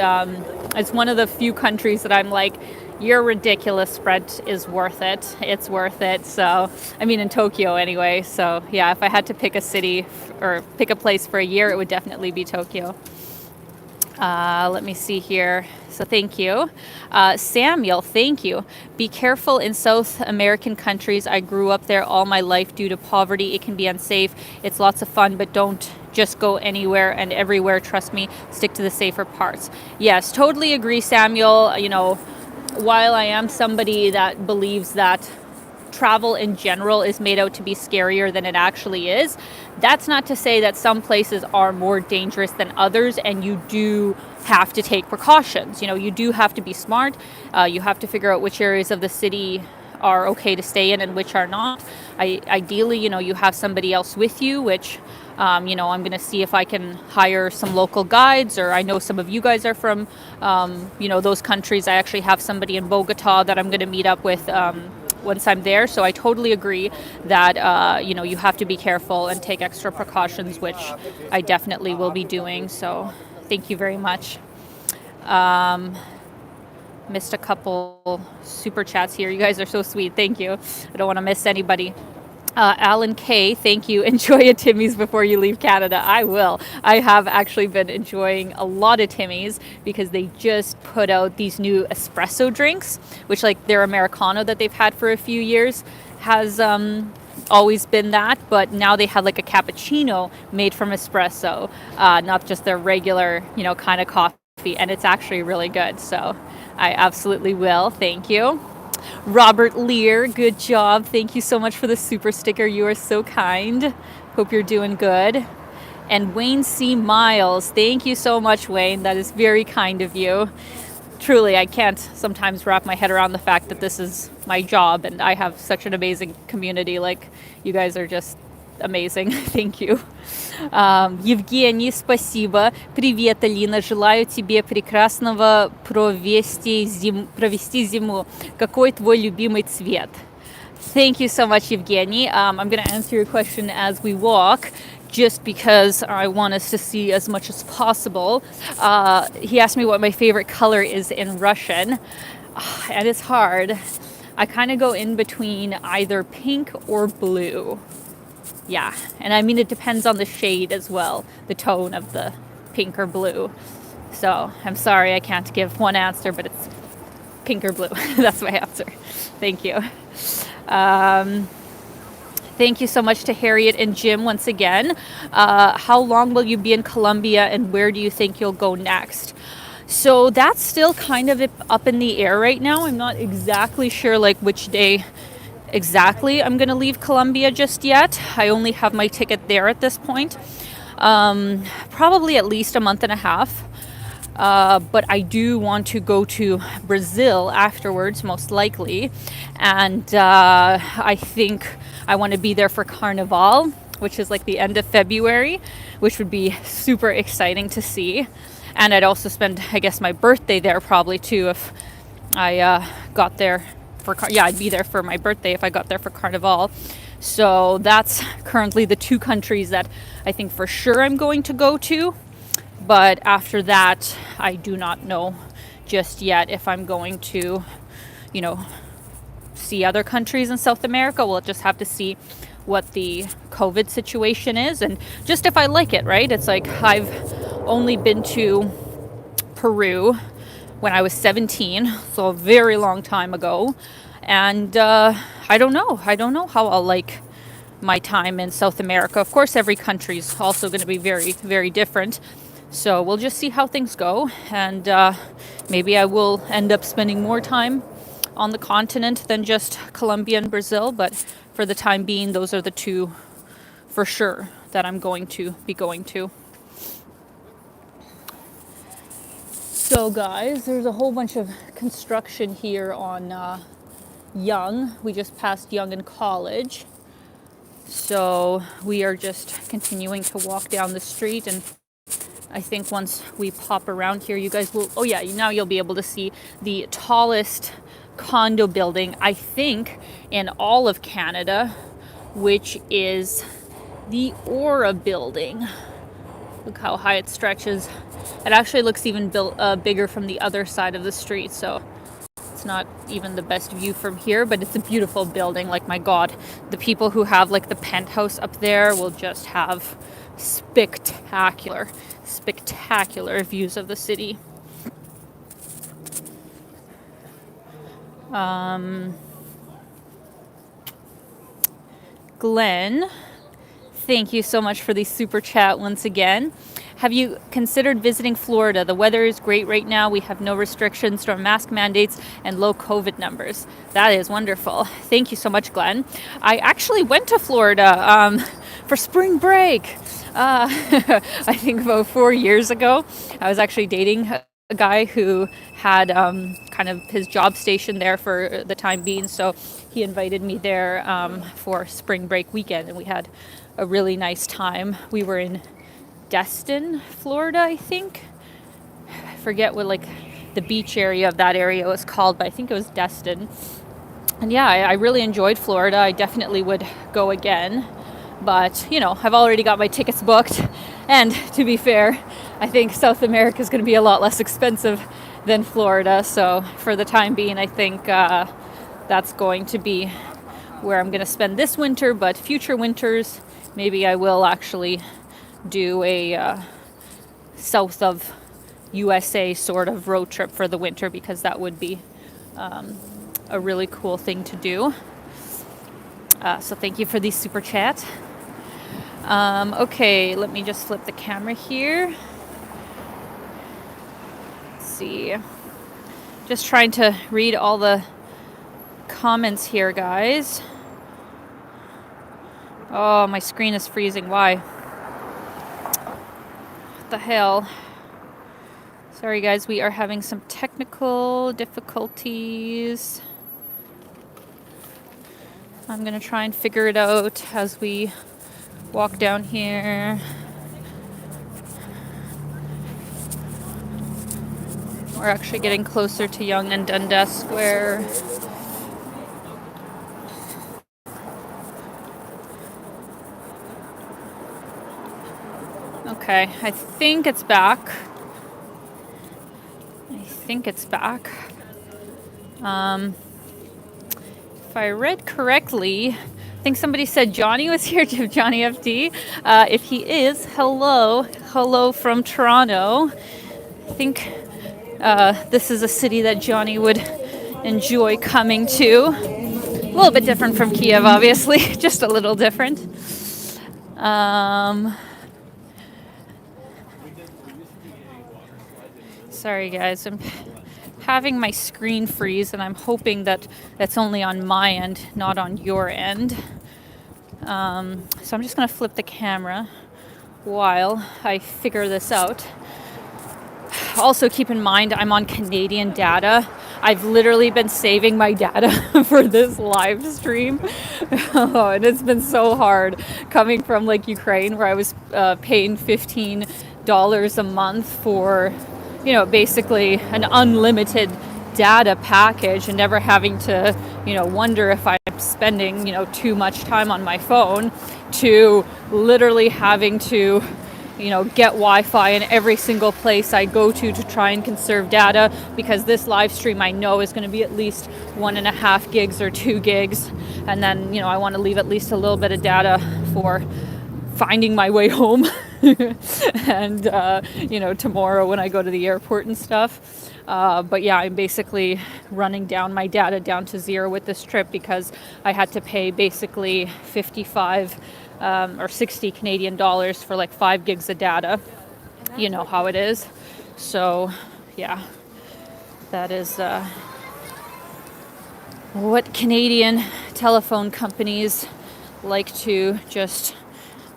it's one of the few countries that I'm like, your ridiculous rent is worth it. It's worth it. So, in Tokyo anyway. So, yeah, if I had to pick a city or pick a place for a year, it would definitely be Tokyo. Let me see here. So thank you. Samuel, thank you. Be careful in South American countries. I grew up there all my life due to poverty. It can be unsafe. It's lots of fun, but don't just go anywhere and everywhere. Trust me, stick to the safer parts. Yes, totally agree, Samuel. While I am somebody that believes that travel in general is made out to be scarier than it actually is, that's not to say that some places are more dangerous than others, and you do have to take precautions. You do have to be smart. You have to figure out which areas of the city are okay to stay in and which are not. Ideally, you have somebody else with you, which I'm going to see if I can hire some local guides, or I know some of you guys are from those countries. I actually have somebody in Bogota that I'm going to meet up with once I'm there. So I totally agree that you have to be careful and take extra precautions, which I definitely will be doing. So thank you very much. Missed a couple super chats here. You guys are so sweet. Thank you. I don't want to miss anybody. Alan K, thank you. Enjoy a Timmy's before you leave Canada. I will. I have actually been enjoying a lot of Timmy's because they just put out these new espresso drinks, which like their Americano that they've had for a few years has always been that, but now they had like a cappuccino made from espresso, not just their regular, kind of coffee, and it's actually really good. So I absolutely will. Thank you. Robert Lear, good job. Thank you so much for the super sticker. You are so kind. Hope you're doing good. And Wayne C. Miles, thank you so much, Wayne. That is very kind of you. Truly, I can't sometimes wrap my head around the fact that this is my job and I have such an amazing community. Like, you guys are just amazing. Thank you. Евгений, спасибо. Привет, Алина. Желаю тебе прекрасного провести зиму. Какой твой любимый цвет? Thank you so much, Evgeny. I'm going to answer your question as we walk, just because I want us to see as much as possible. He asked me what my favorite color is in Russian, and it's hard. I kind of go in between either pink or blue. Yeah, and I mean, it depends on the shade as well, the tone of the pink or blue. So I'm sorry I can't give one answer, but it's pink or blue. That's my answer. Thank you. Thank you so much to Harriet and Jim once again. How long will you be in Colombia and where do you think you'll go next? So that's still kind of up in the air right now. I'm not exactly sure like which day exactly I'm going to leave Colombia just yet. I only have my ticket there at this point. Probably at least a month and a half. But I do want to go to Brazil afterwards, most likely. And I think I want to be there for Carnival, which is like the end of February, which would be super exciting to see. And I'd also spend, I guess, my birthday there probably too if I got there for, I'd be there for my birthday if I got there for Carnival. So that's currently the two countries that I think for sure I'm going to go to. But after that, I do not know just yet if I'm going to, see other countries in South America. We'll just have to see what the COVID situation is and just if I like it, right? It's like I've only been to Peru when I was 17, so a very long time ago. And I don't know how I'll like my time in South America. Of course, every country is also going to be very, very different. So we'll just see how things go. And maybe I will end up spending more time on the continent than just Colombia and Brazil. But for the time being, those are the two for sure that I'm going to be going to. So guys, there's a whole bunch of construction here on Yonge. We just passed Yonge and College. So we are just continuing to walk down the street, and I think once we pop around here, you guys will, now you'll be able to see the tallest condo building, I think, in all of Canada, which is the Aura building. Look how high it stretches. It actually looks even bigger from the other side of the street, so it's not even the best view from here, but it's a beautiful building. Like, my God, the people who have like the penthouse up there will just have spectacular views of the city. Glenn, thank you so much for the super chat once again. Have you considered visiting Florida? The weather is great right now. We have no restrictions from mask mandates and low COVID numbers. That is wonderful. Thank you so much, Glenn. I actually went to Florida for spring break. I think about 4 years ago. I was actually dating a guy who had kind of his job station there for the time being. So he invited me there for spring break weekend, and we had a really nice time. We were in Destin, Florida, I think. I forget what like the beach area of that area was called, but I think it was Destin. And yeah, I really enjoyed Florida. I definitely would go again. But, I've already got my tickets booked. And to be fair, I think South America is going to be a lot less expensive than Florida. So for the time being, I think that's going to be where I'm going to spend this winter, but future winters, maybe I will actually do a south of USA sort of road trip for the winter, because that would be a really cool thing to do. So thank you for the super chat. Okay, let me just flip the camera here. Let's see. Just trying to read all the comments here, guys. Oh, my screen is freezing. Why? What the hell? Sorry, guys. We are having some technical difficulties. I'm going to try and figure it out as we walk down here. We're actually getting closer to Yonge and Dundas Square. Okay, I think it's back. If I read correctly, I think somebody said Johnny was here, Johnny FD. If he is, hello from Toronto. I think this is a city that Johnny would enjoy coming to. A little bit different from Kiev, obviously, just a little different. Sorry, guys, I'm having my screen freeze, and I'm hoping that that's only on my end, not on your end. So I'm just going to flip the camera while I figure this out. Also, keep in mind, I'm on Canadian data. I've literally been saving my data for this live stream. Oh, and it's been so hard coming from like Ukraine, where I was paying $15 a month for, basically an unlimited data package, and never having to, wonder if I'm spending, too much time on my phone, to literally having to, get Wi-Fi in every single place I go to try and conserve data, because this live stream I know is going to be at least 1.5 gigs or 2 gigs. And then, I want to leave at least a little bit of data for finding my way home. And, tomorrow when I go to the airport and stuff. But yeah, I'm basically running down my data down to zero with this trip, because I had to pay basically 55 or 60 Canadian dollars for like 5 gigs of data. You know how it is. So yeah, that is what Canadian telephone companies like to just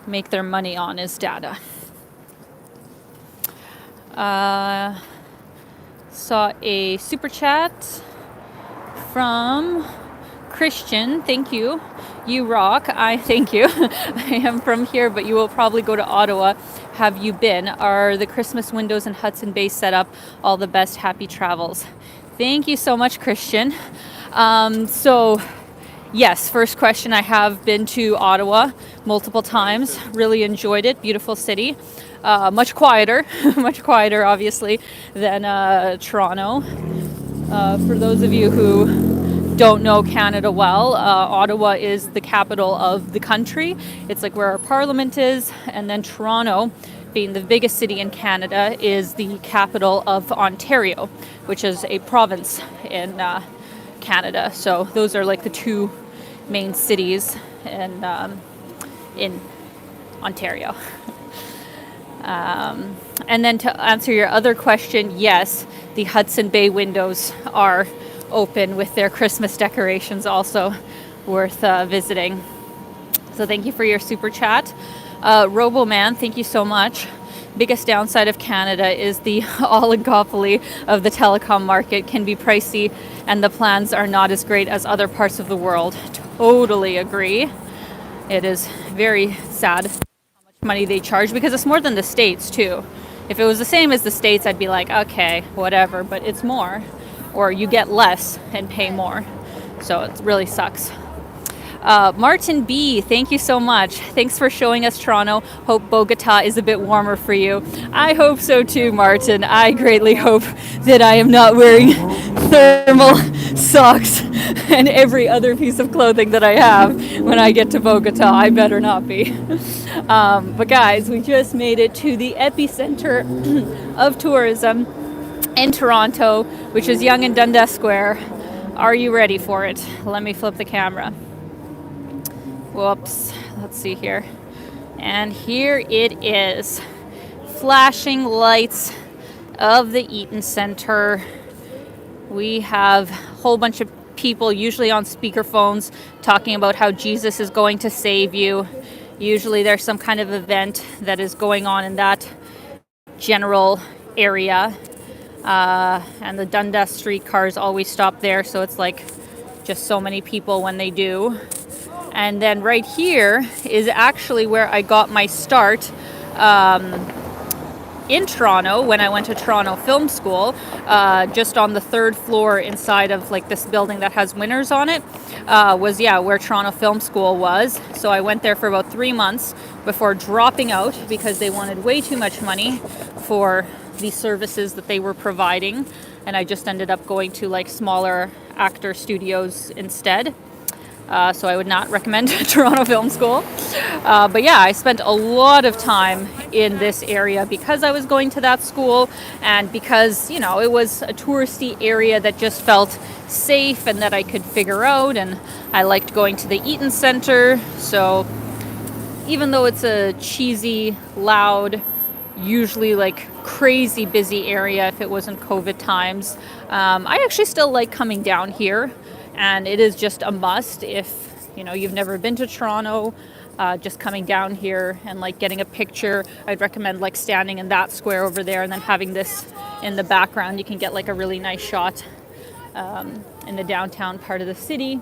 make their money on, is data. Saw a super chat from Christian. Thank you. You rock. I thank you. I am from here, but you will probably go to Ottawa. Have you been? Are the Christmas windows in Hudson Bay set up? All the best. Happy travels. Thank you so much, Christian. So yes, first question, I have been to Ottawa multiple times. Really enjoyed it. Beautiful city. Much quieter, obviously, than Toronto. For those of you who don't know Canada well, Ottawa is the capital of the country. It's like where our parliament is. And then Toronto, being the biggest city in Canada, is the capital of Ontario, which is a province in Canada. So those are like the two main cities in Ontario. And then to answer your other question, yes, the Hudson Bay windows are open with their Christmas decorations, also worth visiting. So thank you for your super chat. Roboman, thank you so much. Biggest downside of Canada is the oligopoly of the telecom market can be pricey, and the plans are not as great as other parts of the world. Totally agree. It is very sad how much money they charge, because it's more than the States too. If it was the same as the States, I'd be like, okay, whatever, but it's more, or you get less and pay more. So it really sucks. Martin B, thank you so much. Thanks for showing us Toronto. Hope Bogota is a bit warmer for you. I hope so too, Martin. I greatly hope that I am not wearing thermal socks and every other piece of clothing that I have when I get to Bogota. I better not be. But guys, we just made it to the epicenter of tourism in Toronto, which is Yonge and Dundas Square. Are you ready for it? Let me flip the camera. Whoops. Let's see here. And here it is. Flashing lights of the Eaton Centre. We have a whole bunch of people, usually on speakerphones, talking about how Jesus is going to save you. Usually there's some kind of event that is going on in that general area. And the Dundas streetcars always stop there, so it's like just so many people when they do. And then right here is actually where I got my start in Toronto when I went to Toronto Film School, just on the third floor inside of like this building that has Winners on it, was where Toronto Film School was. So I went there for about 3 months before dropping out because they wanted way too much money for the services that they were providing, and I just ended up going to like smaller actor studios instead. So I would not recommend Toronto Film School. But yeah, I spent a lot of time in this area because I was going to that school, and because, you know, it was a touristy area that just felt safe and that I could figure out, and I liked going to the Eaton Centre. So even though it's a cheesy, loud, usually like crazy busy area if it wasn't COVID times, I actually still like coming down here. And it is just a must if, you know, you've never been to Toronto, just coming down here and like getting a picture. I'd recommend like standing in that square over there and then having this in the background. You can get like a really nice shot in the downtown part of the city.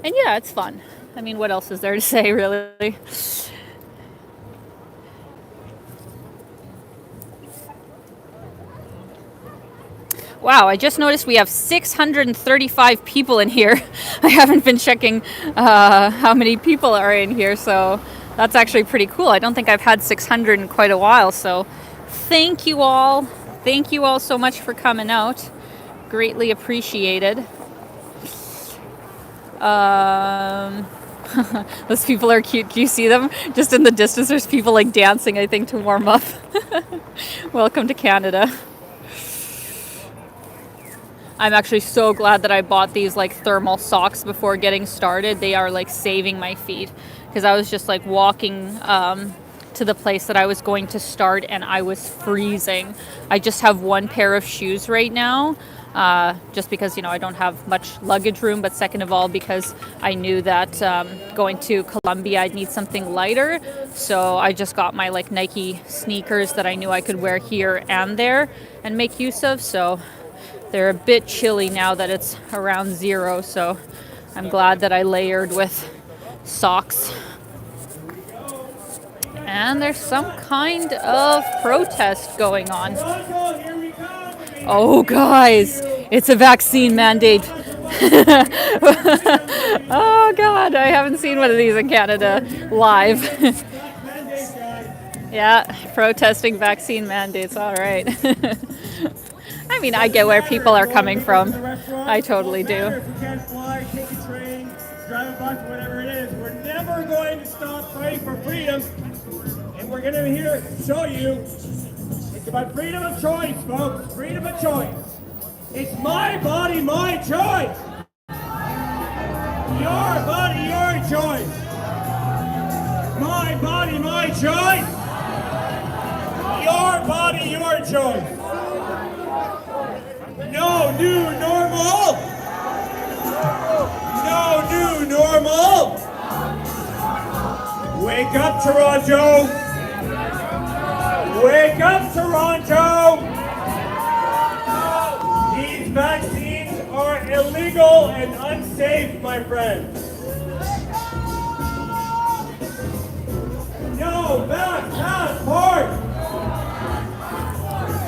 And yeah, it's fun. I mean, what else is there to say, really? Wow, I just noticed we have 635 people in here. I haven't been checking how many people are in here, so that's actually pretty cool. I don't think I've had 600 in quite a while, so thank you all. Thank you all so much for coming out. Greatly appreciated. Those people are cute. Do you see them? Just in the distance, there's people like dancing, I think, to warm up. Welcome to Canada. I'm actually so glad that I bought these like thermal socks before getting started. They are like saving my feet, because I was just like walking to the place that I was going to start and I was freezing. I just have one pair of shoes right now, just because, you know, I don't have much luggage room, but second of all because I knew that going to Colombia I'd need something lighter. So I just got my like Nike sneakers that I knew I could wear here and there and make use of. So they're a bit chilly now that it's around 0, so I'm glad that I layered with socks. And there's some kind of protest going on. Oh, guys, it's a vaccine mandate. Oh, God, I haven't seen one of these in Canada live. Yeah, protesting vaccine mandates, all right. I mean, I get where people are coming from. I totally do. If you can't fly, take a train, drive a bus, whatever it is, we're never going to stop fighting for freedom. And we're going to here show you it's about freedom of choice, folks. Freedom of choice. It's my body, my choice. Your body, your choice. My body, my choice. Your body, your choice. No new normal! No new normal! Wake up, Toronto! Wake up, Toronto! These vaccines are illegal and unsafe, my friends. No back passport!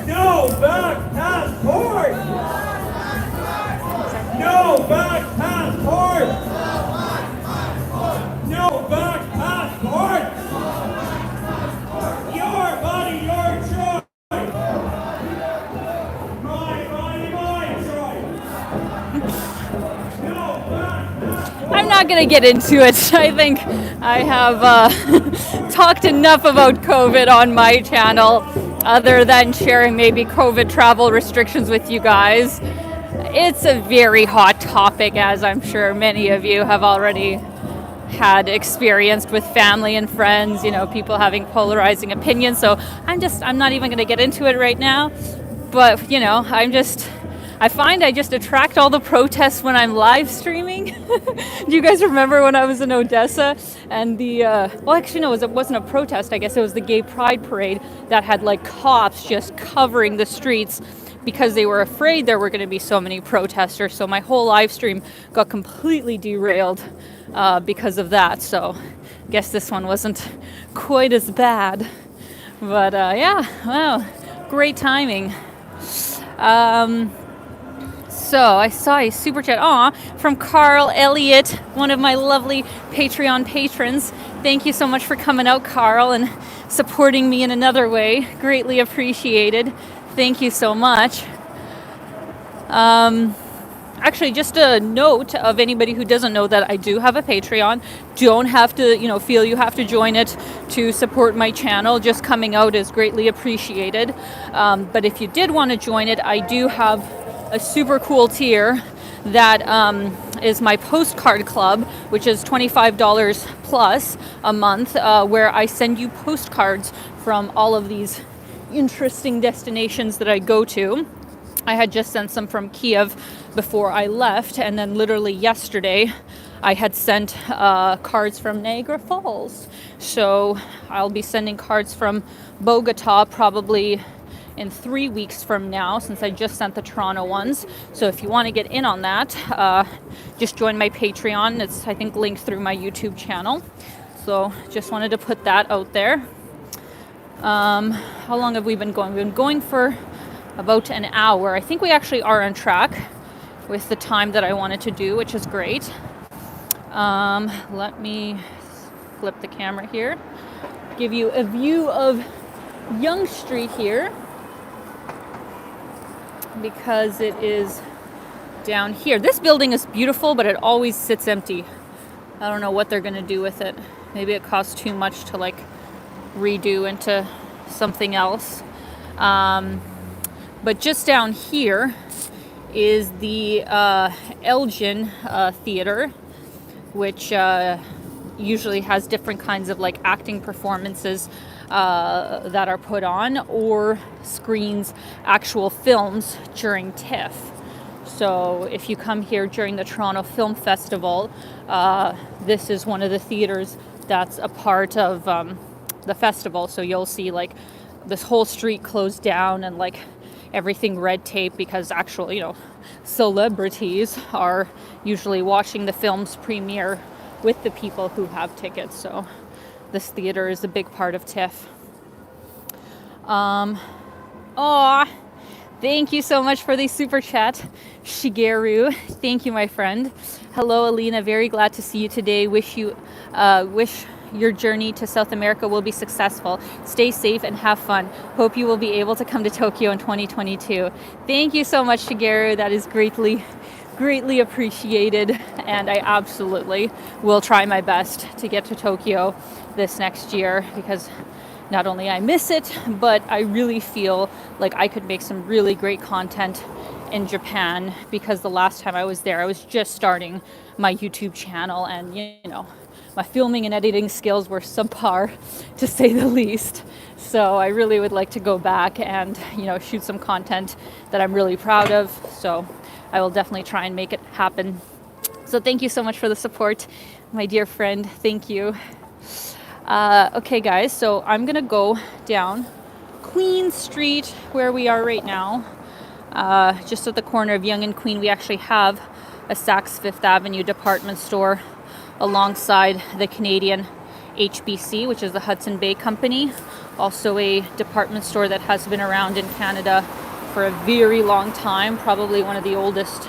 No back passport! No back passport! No back passport! Your body, your choice! My body, my choice! I'm not going to get into it. I think I have talked enough about COVID on my channel, other than sharing maybe COVID travel restrictions with you guys. It's a very hot topic, as I'm sure many of you have already had experienced with family and friends, you know, people having polarizing opinions. So I'm not even going to get into it right now. But, you know, I find I just attract all the protests when I'm live streaming. Do you guys remember when I was in Odessa and well, actually, no, it wasn't a protest. I guess it was the gay pride parade that had like cops just covering the streets because they were afraid there were going to be so many protesters. So my whole live stream got completely derailed because of that. So I guess this one wasn't quite as bad. But yeah, wow, great timing. So I saw a super chat from Carl Elliott, one of my lovely Patreon patrons. Thank you so much for coming out, Carl, and supporting me in another way. Greatly appreciated. Thank you so much. Actually, just a note of anybody who doesn't know that I do have a Patreon. Don't have to, you know, feel you have to join it to support my channel. Just coming out is greatly appreciated. But if you did want to join it, I do have a super cool tier that is my postcard club, which is $25 plus a month, where I send you postcards from all of these interesting destinations that I go to. I had just sent some from Kiev before I left, and then literally yesterday I had sent cards from Niagara Falls. So I'll be sending cards from Bogota probably in 3 weeks from now, since I just sent the Toronto ones. So if you want to get in on that, just join my Patreon. It's, I think, linked through my YouTube channel. So just wanted to put that out there. How long have we been going? We've been going for about an hour. I think we actually are on track with the time that I wanted to do, which is great. Let me flip the camera here, give you a view of Yonge Street here, because it is down here. This building is beautiful, but it always sits empty. I don't know what they're going to do with it. Maybe it costs too much to like redo into something else. But just down here is the Elgin Theater, which usually has different kinds of like acting performances that are put on, or screens actual films during TIFF. So if you come here during the Toronto Film Festival, this is one of the theaters that's a part of the festival. So you'll see like this whole street closed down and like everything red tape, because actual, you know, celebrities are usually watching the film's premiere with the people who have tickets. So this theater is a big part of TIFF. Thank you so much for the super chat, Shigeru. Thank you, my friend. Hello, Alina. Very glad to see you today. Wish your journey to South America will be successful. Stay safe and have fun. Hope you will be able to come to Tokyo in 2022. Thank you so much, Shigeru. That is greatly appreciated, and I absolutely will try my best to get to Tokyo this next year, because not only I miss it, but I really feel like I could make some really great content in Japan, because the last time I was there, I was just starting my YouTube channel, and you know, my filming and editing skills were subpar, to say the least. So I really would like to go back and, you know, shoot some content that I'm really proud of. So I will definitely try and make it happen. So thank you so much for the support, my dear friend. Thank you. Okay, guys, so I'm gonna go down Queen Street, where we are right now. Just at the corner of Yonge and Queen, we actually have a Saks Fifth Avenue department store alongside the Canadian HBC, which is the Hudson Bay Company. Also a department store that has been around in Canada for a very long time, probably one of the oldest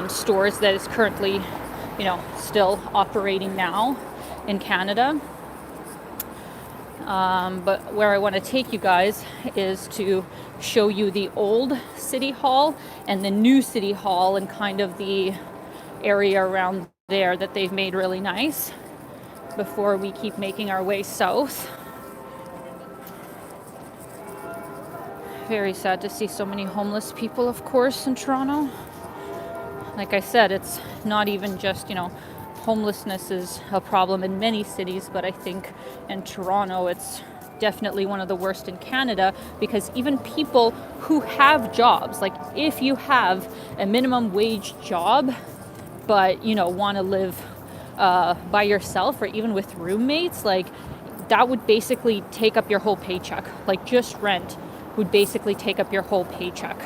stores that is currently, you know, still operating now in Canada. But where I want to take you guys is to show you the old City Hall and the new City Hall, and kind of the area around there that they've made really nice before we keep making our way south. Very sad to see so many homeless people, of course, in Toronto. Like I said, it's not even just, homelessness is a problem in many cities, but I think in Toronto it's definitely one of the worst in Canada, because even people who have jobs, like if you have a minimum wage job, but, want to live by yourself or even with roommates, like that would basically take up your whole paycheck. Like just rent would basically take up your whole paycheck.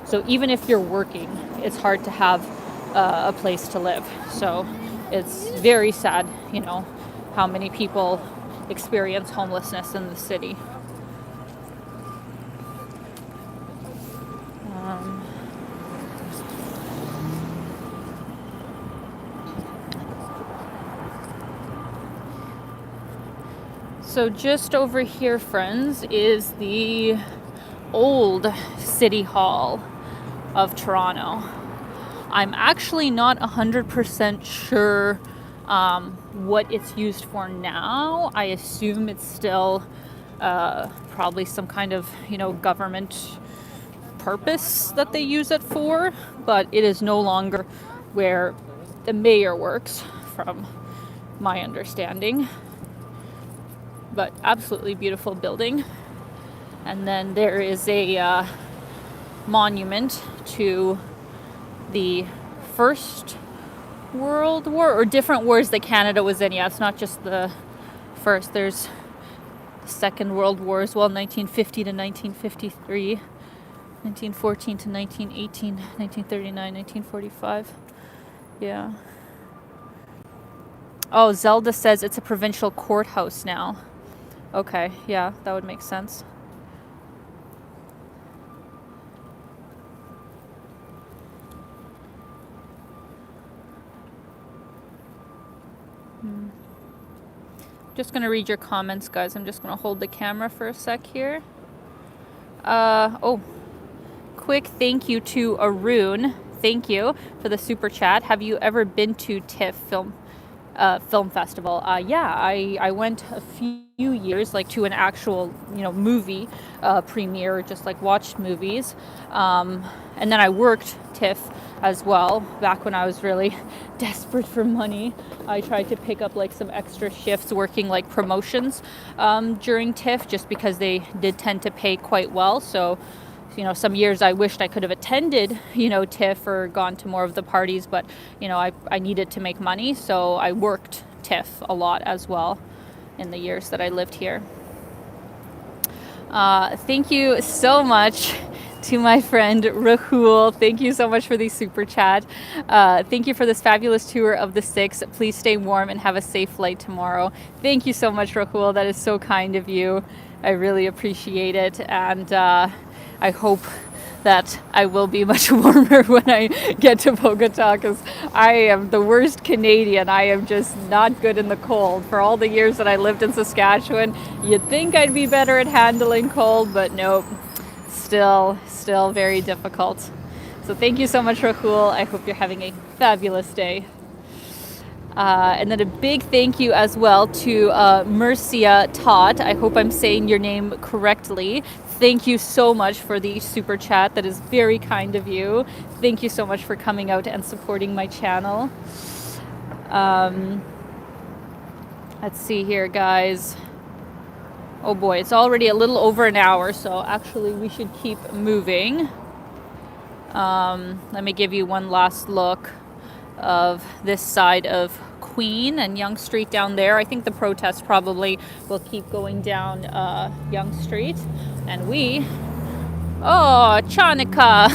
So even if you're working, it's hard to have a place to live. So it's very sad, how many people experience homelessness in the city. So just over here, friends, is the old City Hall of Toronto. I'm actually not 100% sure what it's used for now. I assume it's still probably some kind of, government purpose that they use it for, but it is no longer where the mayor works, from my understanding. But absolutely beautiful building. And then there is a monument to the First World War, or different wars that Canada was in. Yeah, it's not just the first. There's the Second World War as well, 1950 to 1953, 1914 to 1918, 1939, 1945. Yeah. Oh, Zelda says it's a provincial courthouse now. Okay, yeah, that would make sense. Just going to read your comments, guys. I'm just going to hold the camera for a sec here. Quick thank you to Arun. Thank you for the super chat. Have you ever been to TIFF Film Festival? Yeah, I went a few years, like to an actual, movie premiere, just like watched movies. And then I worked TIFF as well, back when I was really desperate for money. I tried to pick up like some extra shifts working like promotions during TIFF, just because they did tend to pay quite well. So, some years I wished I could have attended, TIFF or gone to more of the parties, but, I needed to make money. So I worked TIFF a lot as well in the years that I lived here. Thank you so much to my friend Rahul. Thank you so much for the super chat. Thank you for this fabulous tour of the Six. Please stay warm and have a safe flight tomorrow. Thank you so much, Rahul. That is so kind of you. I really appreciate it. And I hope that I will be much warmer when I get to Bogota, because I am the worst Canadian. I am just not good in the cold. For all the years that I lived in Saskatchewan, you'd think I'd be better at handling cold, but nope. Still very difficult. So thank you so much, Rahul. I hope you're having a fabulous day. And then a big thank you as well to Mercia Todd. I hope I'm saying your name correctly. Thank you so much for the super chat. That is very kind of you. Thank you so much for coming out and supporting my channel. Let's see here, guys. Oh boy, it's already a little over an hour, so actually we should keep moving. Let me give you one last look of this side of Queen and Yonge Street down there. I think the protest probably will keep going down Yonge Street. And Chanukah!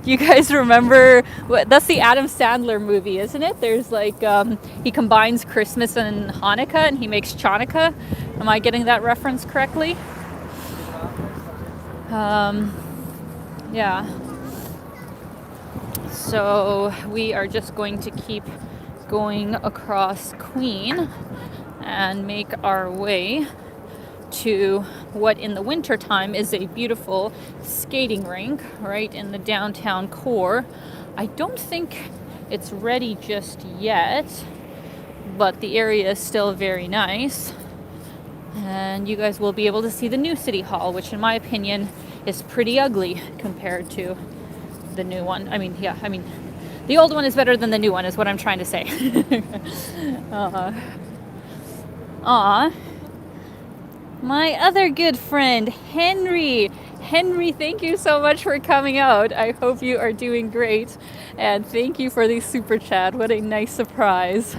Do you guys remember? That's the Adam Sandler movie, isn't it? There's like, he combines Christmas and Hanukkah and he makes Chanukah. Am I getting that reference correctly? Yeah. So we are just going to keep going across Queen and make our way to what in the winter time is a beautiful skating rink right in the downtown core. I don't think it's ready just yet, but the area is still very nice. And you guys will be able to see the new City Hall, which in my opinion is pretty ugly compared to the new one. I mean, the old one is better than the new one is what I'm trying to say. My other good friend, Henry. Henry, thank you so much for coming out. I hope you are doing great. And thank you for the super chat. What a nice surprise.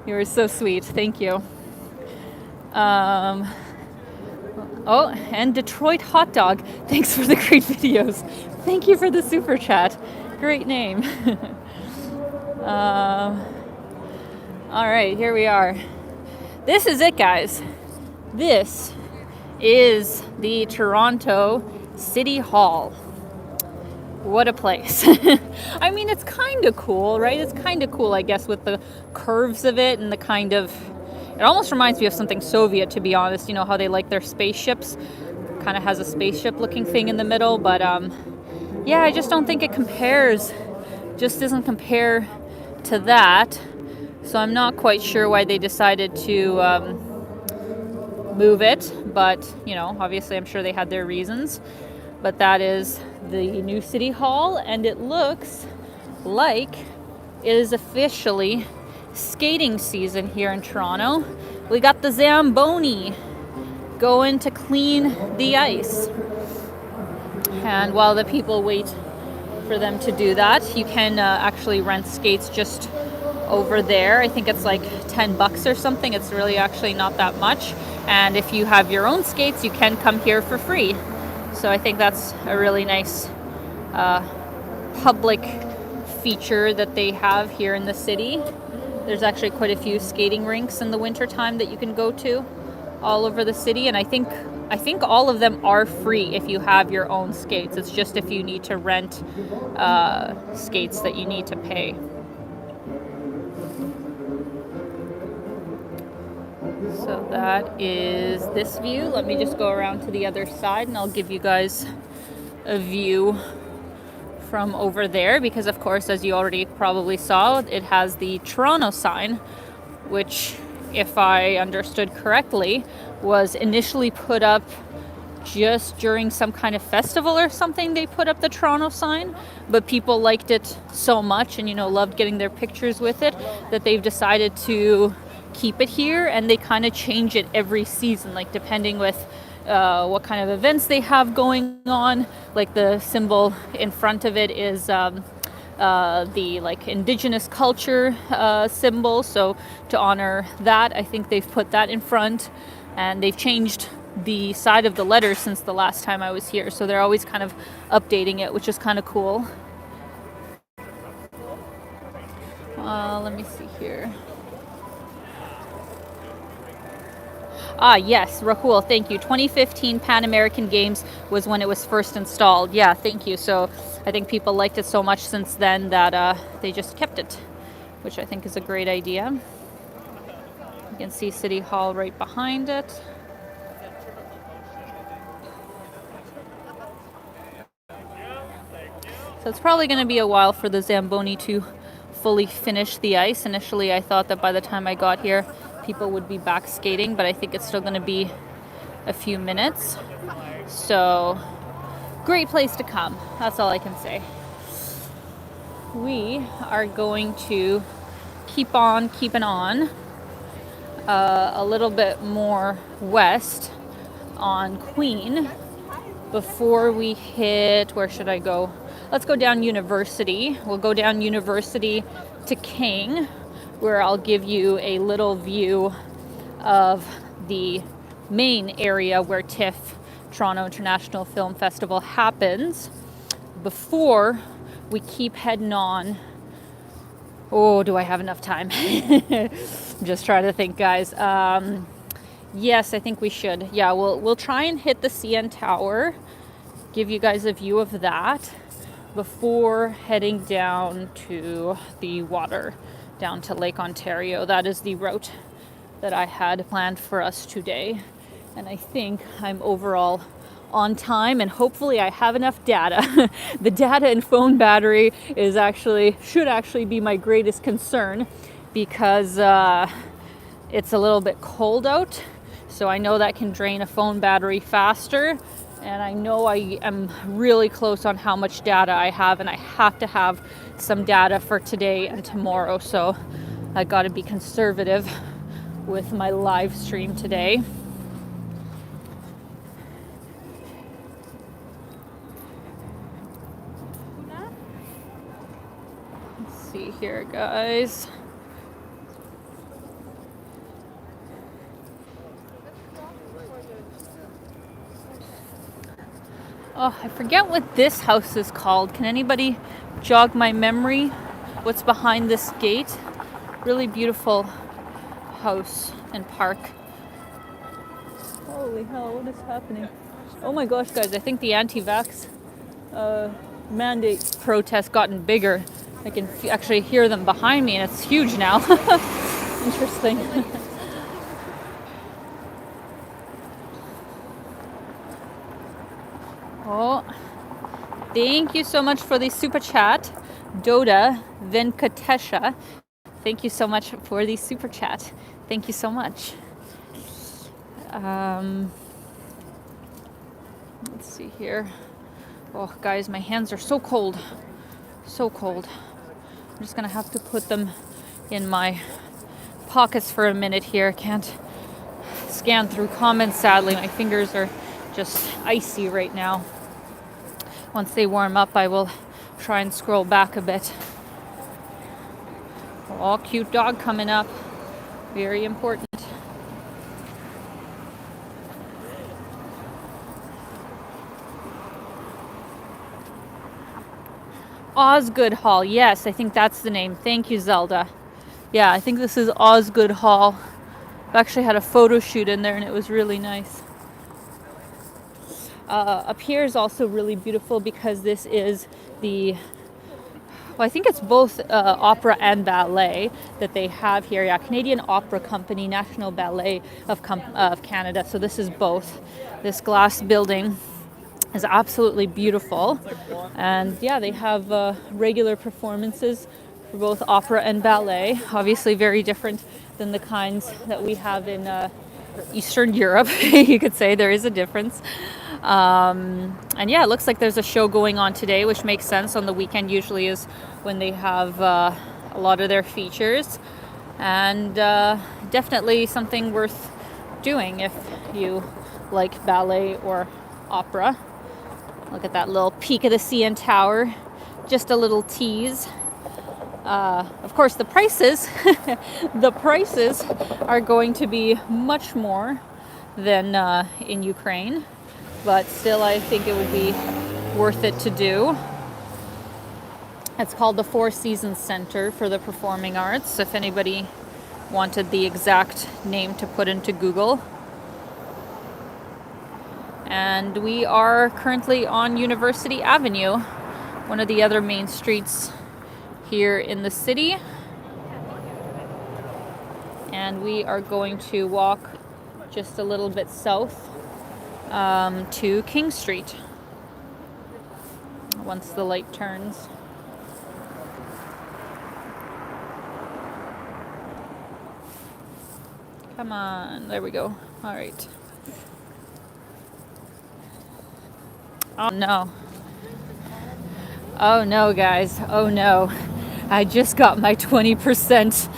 You are so sweet. Thank you. Oh, and Detroit Hot Dog. Thanks for the great videos. Thank you for the super chat. Great name. All right, here we are. This is it, guys. This is the Toronto City Hall. What a place. I mean, it's kind of cool, right? It's kind of cool, I guess, with the curves of it and the kind of... It almost reminds me of something Soviet, to be honest. You know how they like their spaceships? Kind of has a spaceship-looking thing in the middle, but yeah, I just don't think it compares. Just doesn't compare to that. So I'm not quite sure why they decided to move it, but you know, obviously I'm sure they had their reasons. But that is the new City Hall, and it looks like it is officially skating season here in Toronto. We got the Zamboni going to clean the ice. And while the people wait for them to do that, you can actually rent skates just over there. I think it's like $10 or something. It's really actually not that much. And if you have your own skates, you can come here for free. So I think that's a really nice public feature that they have here in the city. There's actually quite a few skating rinks in the wintertime that you can go to all over the city. And I think all of them are free if you have your own skates. It's just if you need to rent skates that you need to pay. So that is this view. Let me just go around to the other side and I'll give you guys a view from over there, because of course, as you already probably saw, it has the Toronto sign, which, if I understood correctly, was initially put up just during some kind of festival or something. They put up the Toronto sign, but people liked it so much and, you know, loved getting their pictures with it, that they've decided to keep it here, and they kind of change it every season, like depending with what kind of events they have going on. Like the symbol in front of it is the like indigenous culture symbol, so to honor that, I think they've put that in front, and they've changed the side of the letters since the last time I was here, so they're always kind of updating it, which is kind of cool. Let me see here. Yes, Rahul, thank you. 2015 Pan American Games was when it was first installed. Yeah, thank you. So I think people liked it so much since then that they just kept it, which I think is a great idea. You can see City Hall right behind it. So it's probably going to be a while for the Zamboni to fully finish the ice. Initially, I thought that by the time I got here, people would be back skating, but I think it's still going to be a few minutes. So, great place to come. That's all I can say. We are going to keep on keeping on a little bit more west on Queen before we hit, where should I go? Let's go down University. We'll go down University to King, where I'll give you a little view of the main area where TIFF, Toronto International Film Festival, happens, before we keep heading on. Oh, do I have enough time? I'm just trying to think, guys. Yes, I think we should. Yeah, we'll try and hit the CN Tower, give you guys a view of that before heading down to the water, down to Lake Ontario. That is the route that I had planned for us today. And I think I'm overall on time, and hopefully I have enough data. The data and phone battery should actually be my greatest concern, because it's a little bit cold out, so I know that can drain a phone battery faster, and I know I am really close on how much data I have, and I have to have some data for today and tomorrow, so I got to be conservative with my live stream today. Let's see here, guys. Oh, I forget what this house is called. Can anybody jog my memory? What's behind this gate? Really beautiful house and park. Holy hell, what is happening? Oh my gosh, guys, I think the anti-vax mandate protest gotten bigger. I can actually hear them behind me, and it's huge now. Interesting. Oh, thank you so much for the super chat, Doda Venkatesha. Thank you so much for the super chat. Thank you so much. Let's see here. Oh, guys, my hands are so cold. So cold. I'm just gonna have to put them in my pockets for a minute here. Can't scan through comments, sadly. My fingers are just icy right now. Once they warm up, I will try and scroll back a bit. Oh, cute dog coming up. Very important. Osgood Hall. Yes, I think that's the name. Thank you, Zelda. Yeah, I think this is Osgood Hall. I've actually had a photo shoot in there, and it was really nice. Up here is also really beautiful because this is I think it's both opera and ballet that they have here. Yeah, Canadian Opera Company, National Ballet of Canada. So this is both. This glass building is absolutely beautiful. And yeah, they have regular performances for both opera and ballet. Obviously very different than the kinds that we have in Eastern Europe. You could say there is a difference. And yeah, it looks like there's a show going on today, which makes sense. On the weekend usually is when they have a lot of their features, and definitely something worth doing if you like ballet or opera. Look at that little peak of the CN Tower. Just a little tease. Of course, the prices are going to be much more than in Ukraine, but still I think it would be worth it to do. It's called the Four Seasons Center for the Performing Arts, if anybody wanted the exact name to put into Google. And we are currently on University Avenue, one of the other main streets here in the city. And we are going to walk just a little bit south to King Street once the light turns. Come on, there we go. All right. Oh no. Oh no, guys. Oh no. I just got my 20%,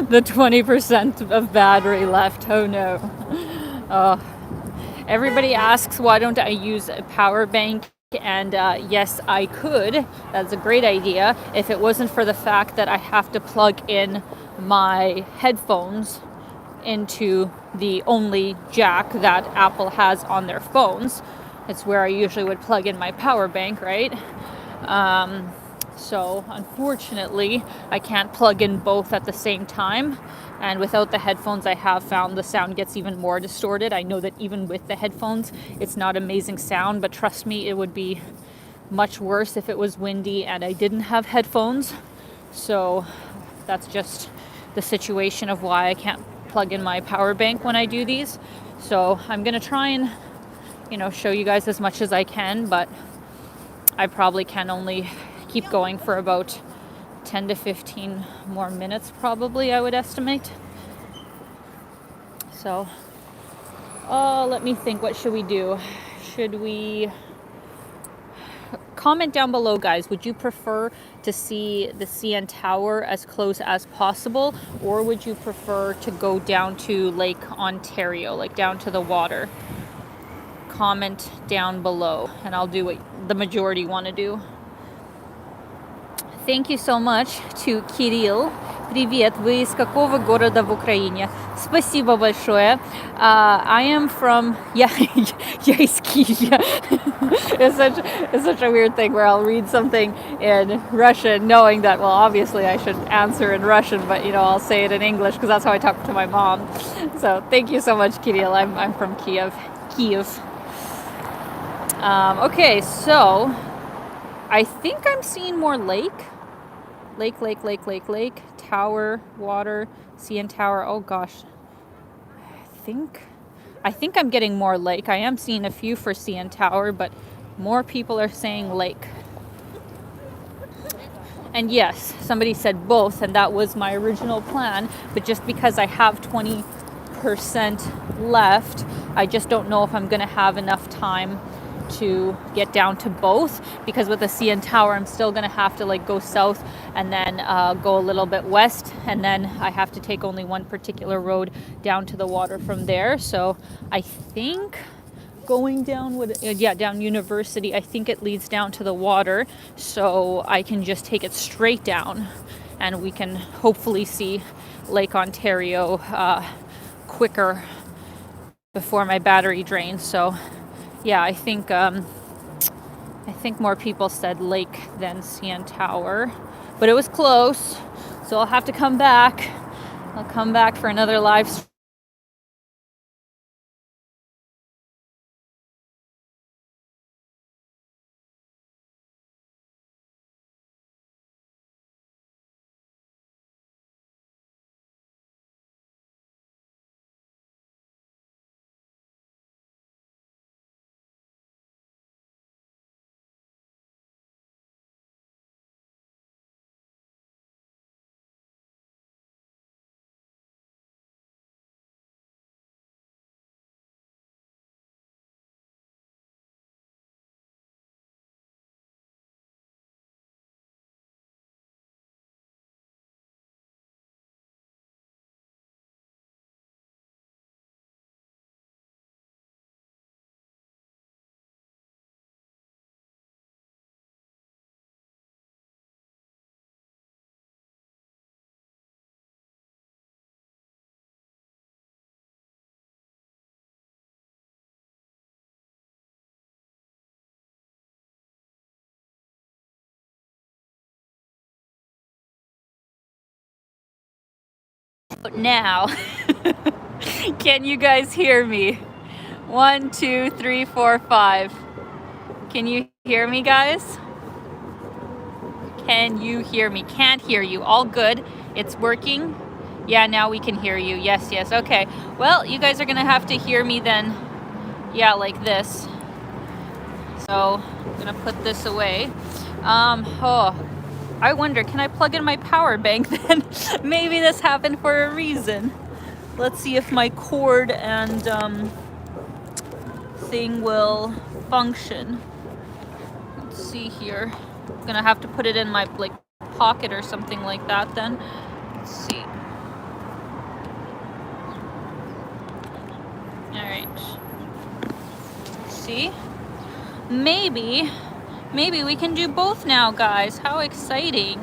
the 20% of battery left. Oh no. Oh. Everybody asks, why don't I use a power bank? And yes, I could. That's a great idea. If it wasn't for the fact that I have to plug in my headphones into the only jack that Apple has on their phones. It's where I usually would plug in my power bank, right? So unfortunately, I can't plug in both at the same time. And without the headphones, I have found the sound gets even more distorted. I know that even with the headphones, it's not amazing sound, but trust me, it would be much worse if it was windy and I didn't have headphones. So that's just the situation of why I can't plug in my power bank when I do these. So I'm going to try and you know, show you guys as much as I can, but I probably can only keep going for about 10 to 15 more minutes probably, I would estimate. So, let me think, what should we do? Should we comment down below, guys? Would you prefer to see the CN Tower as close as possible, or would you prefer to go down to Lake Ontario, like down to the water? Comment down below and I'll do what the majority want to do. Thank you so much to Kirill. Привет, вы из какого города в Украине? Спасибо большое. I am from... Yeah, я из Киева. It's such a weird thing where I'll read something in Russian knowing that, well, obviously I should answer in Russian, but, you know, I'll say it in English because that's how I talk to my mom. So thank you so much, Kirill. I'm from Kiev. Okay, so I think I'm seeing more lake. Lake, tower, water, CN Tower. Oh gosh. I think I'm getting more lake. I am seeing a few for CN Tower, but more people are saying lake. And yes, somebody said both, and that was my original plan, but just because I have 20% left, I just don't know if I'm going to have enough time to get down to both, because with the CN Tower I'm still gonna have to like go south and then go a little bit west, and then I have to take only one particular road down to the water from there. So I think going down down University, I think it leads down to the water, so I can just take it straight down and we can hopefully see Lake Ontario quicker before my battery drains. So yeah, I think more people said lake than CN Tower, but it was close, so I'll have to come back. I'll come back for another live stream. Now, can you guys hear me? 1, 2, 3, 4, 5. Can you hear me, guys? Can you hear me? Can't hear you. All good. It's working. Yeah, now we can hear you. Yes. Okay. Well, you guys are gonna have to hear me then. Yeah, like this. So I'm gonna put this away. I wonder, can I plug in my power bank then? Maybe this happened for a reason. Let's see if my cord and thing will function. Let's see here. I'm gonna have to put it in my like pocket or something like that then. Let's see. All right. See? Maybe we can do both now, guys. How exciting.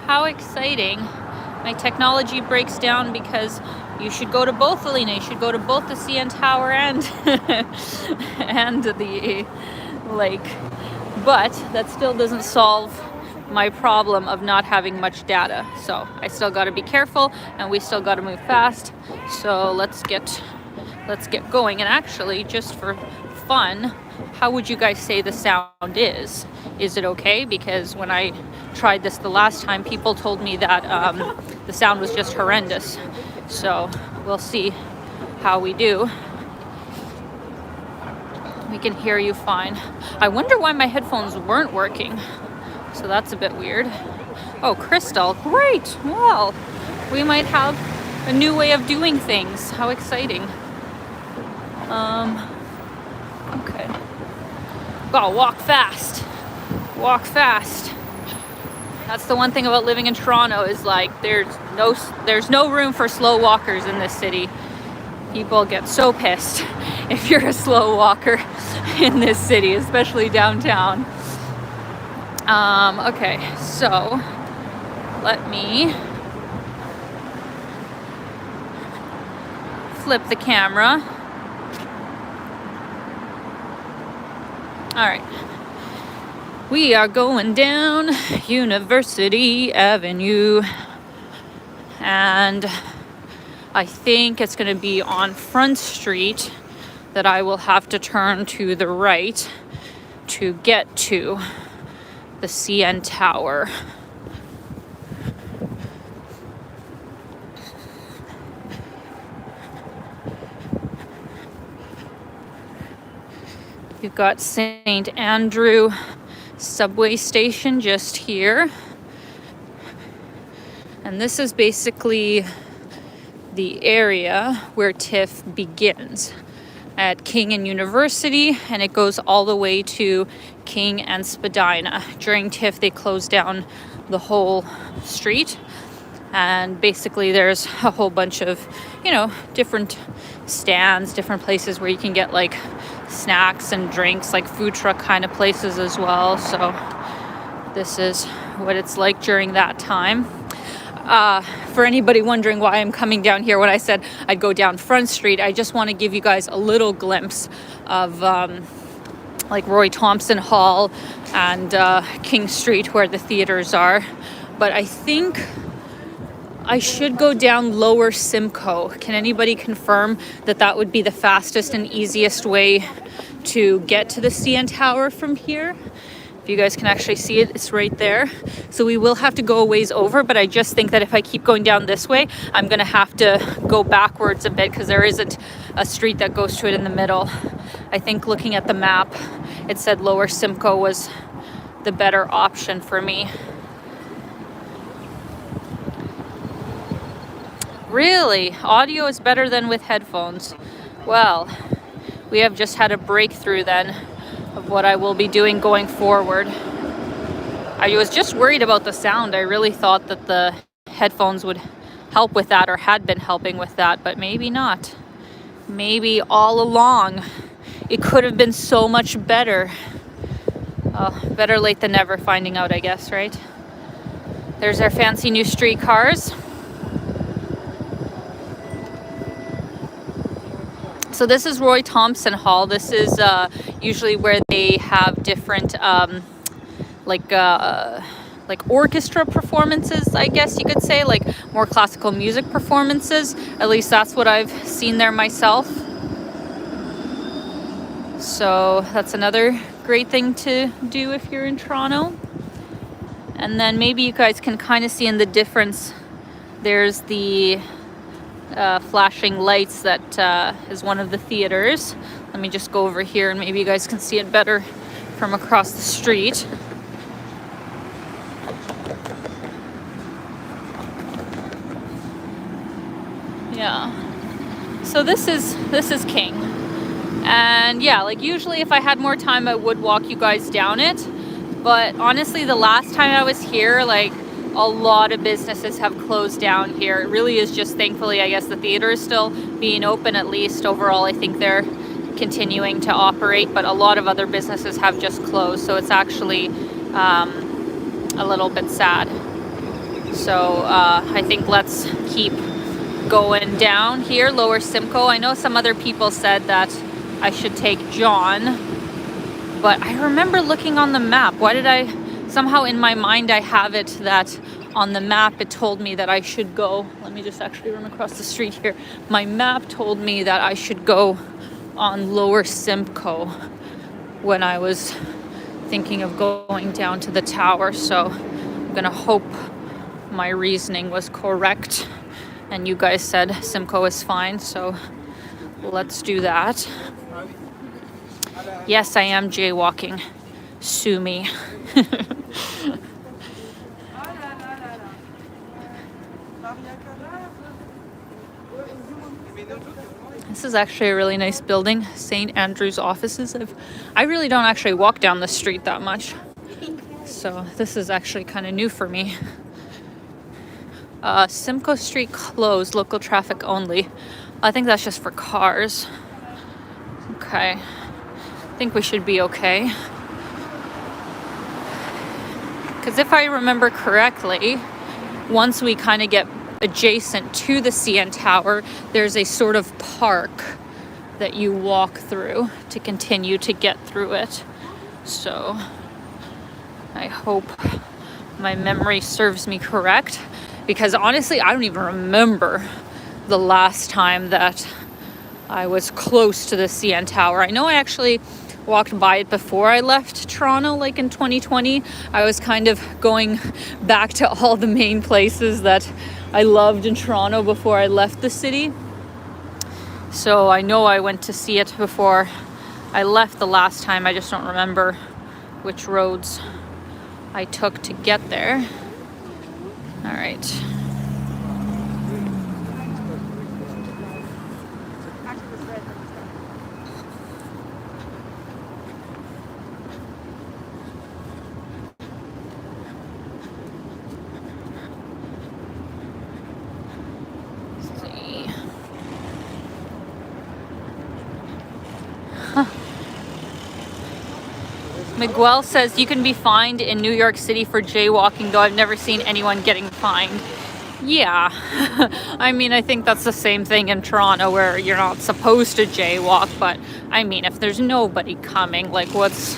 How exciting. My technology breaks down because you should go to both, Alina. You should go to both the CN Tower and and the lake. But that still doesn't solve my problem of not having much data. So I still got to be careful, and we still got to move fast. So let's get going. And actually, just for fun, how would you guys say the sound is? Is it okay? Because when I tried this the last time, people told me that the sound was just horrendous. So we'll see how we do. We can hear you fine. I wonder why my headphones weren't working. So that's a bit weird. Oh, Crystal, great. Well, we might have a new way of doing things. How exciting. Okay. Gotta walk fast. Walk fast. That's the one thing about living in Toronto is like there's no room for slow walkers in this city. People get so pissed if you're a slow walker in this city, especially downtown. Okay, so let me flip the camera. All right. We are going down University Avenue, and I think it's going to be on Front Street that I will have to turn to the right to get to the CN Tower. You've got St. Andrew subway station just here. And this is basically the area where TIFF begins at King and University, and it goes all the way to King and Spadina. During TIFF, they close down the whole street, and basically there's a whole bunch of, different stands, different places where you can get like snacks and drinks, like food truck kind of places as well. So this is what it's like during that time. For anybody wondering why I'm coming down here when I said I'd go down Front Street, I just want to give you guys a little glimpse of like Thompson Hall and King Street where the theaters are. But I think I should go down Lower Simcoe. Can anybody confirm that that would be the fastest and easiest way to get to the CN Tower from here? If you guys can actually see it, it's right there. So we will have to go a ways over, but I just think that if I keep going down this way, I'm gonna have to go backwards a bit because there isn't a street that goes to it in the middle. I think looking at the map, it said Lower Simcoe was the better option for me. Really? Audio is better than with headphones. Well, we have just had a breakthrough then of what I will be doing going forward. I was just worried about the sound. I really thought that the headphones would help with that or had been helping with that, but maybe not. Maybe all along it could have been so much better. Better late than never finding out, I guess, right? There's our fancy new streetcars. So this is Thompson Hall. This is usually where they have different like orchestra performances, I guess you could say, like more classical music performances. At least that's what I've seen there myself. So that's another great thing to do if you're in Toronto. And then maybe you guys can kind of see in the difference, there's the flashing lights that is one of the theaters. Let me just go over here and maybe you guys can see it better from across the street. Yeah. So this is King. And yeah, like usually if I had more time I would walk you guys down it. But honestly, the last time I was here, like a lot of businesses have closed down here. It really is just, thankfully, I guess the theater is still being open, at least overall. I think they're continuing to operate, but a lot of other businesses have just closed. So it's actually a little bit sad. So I think let's keep going down here, Lower Simcoe. I know some other people said that I should take John, but I remember looking on the map. Why did I... Somehow in my mind I have it that on the map it told me that I should go, let me just actually run across the street here. My map told me that I should go on Lower Simcoe when I was thinking of going down to the tower. So I'm gonna hope my reasoning was correct and you guys said Simcoe is fine, so let's do that. Yes, I am jaywalking. Sue me. This is actually a really nice building, St. Andrew's offices. I really don't actually walk down the street that much, so this is actually kind of new for me. Simcoe Street closed, local traffic only. I think that's just for cars. Okay, I think we should be okay. Because if I remember correctly, once we kind of get adjacent to the CN Tower, there's a sort of park that you walk through to continue to get through it. So I hope my memory serves me correct, because honestly, I don't even remember the last time that I was close to the CN Tower. I know I actually walked by it before I left Toronto, like in 2020. I was kind of going back to all the main places that I loved in Toronto before I left the city. So I know I went to see it before I left the last time. I just don't remember which roads I took to get there. All right. Miguel says you can be fined in New York City for jaywalking, though I've never seen anyone getting fined. Yeah, I mean, I think that's the same thing in Toronto where you're not supposed to jaywalk, but I mean, if there's nobody coming, like what's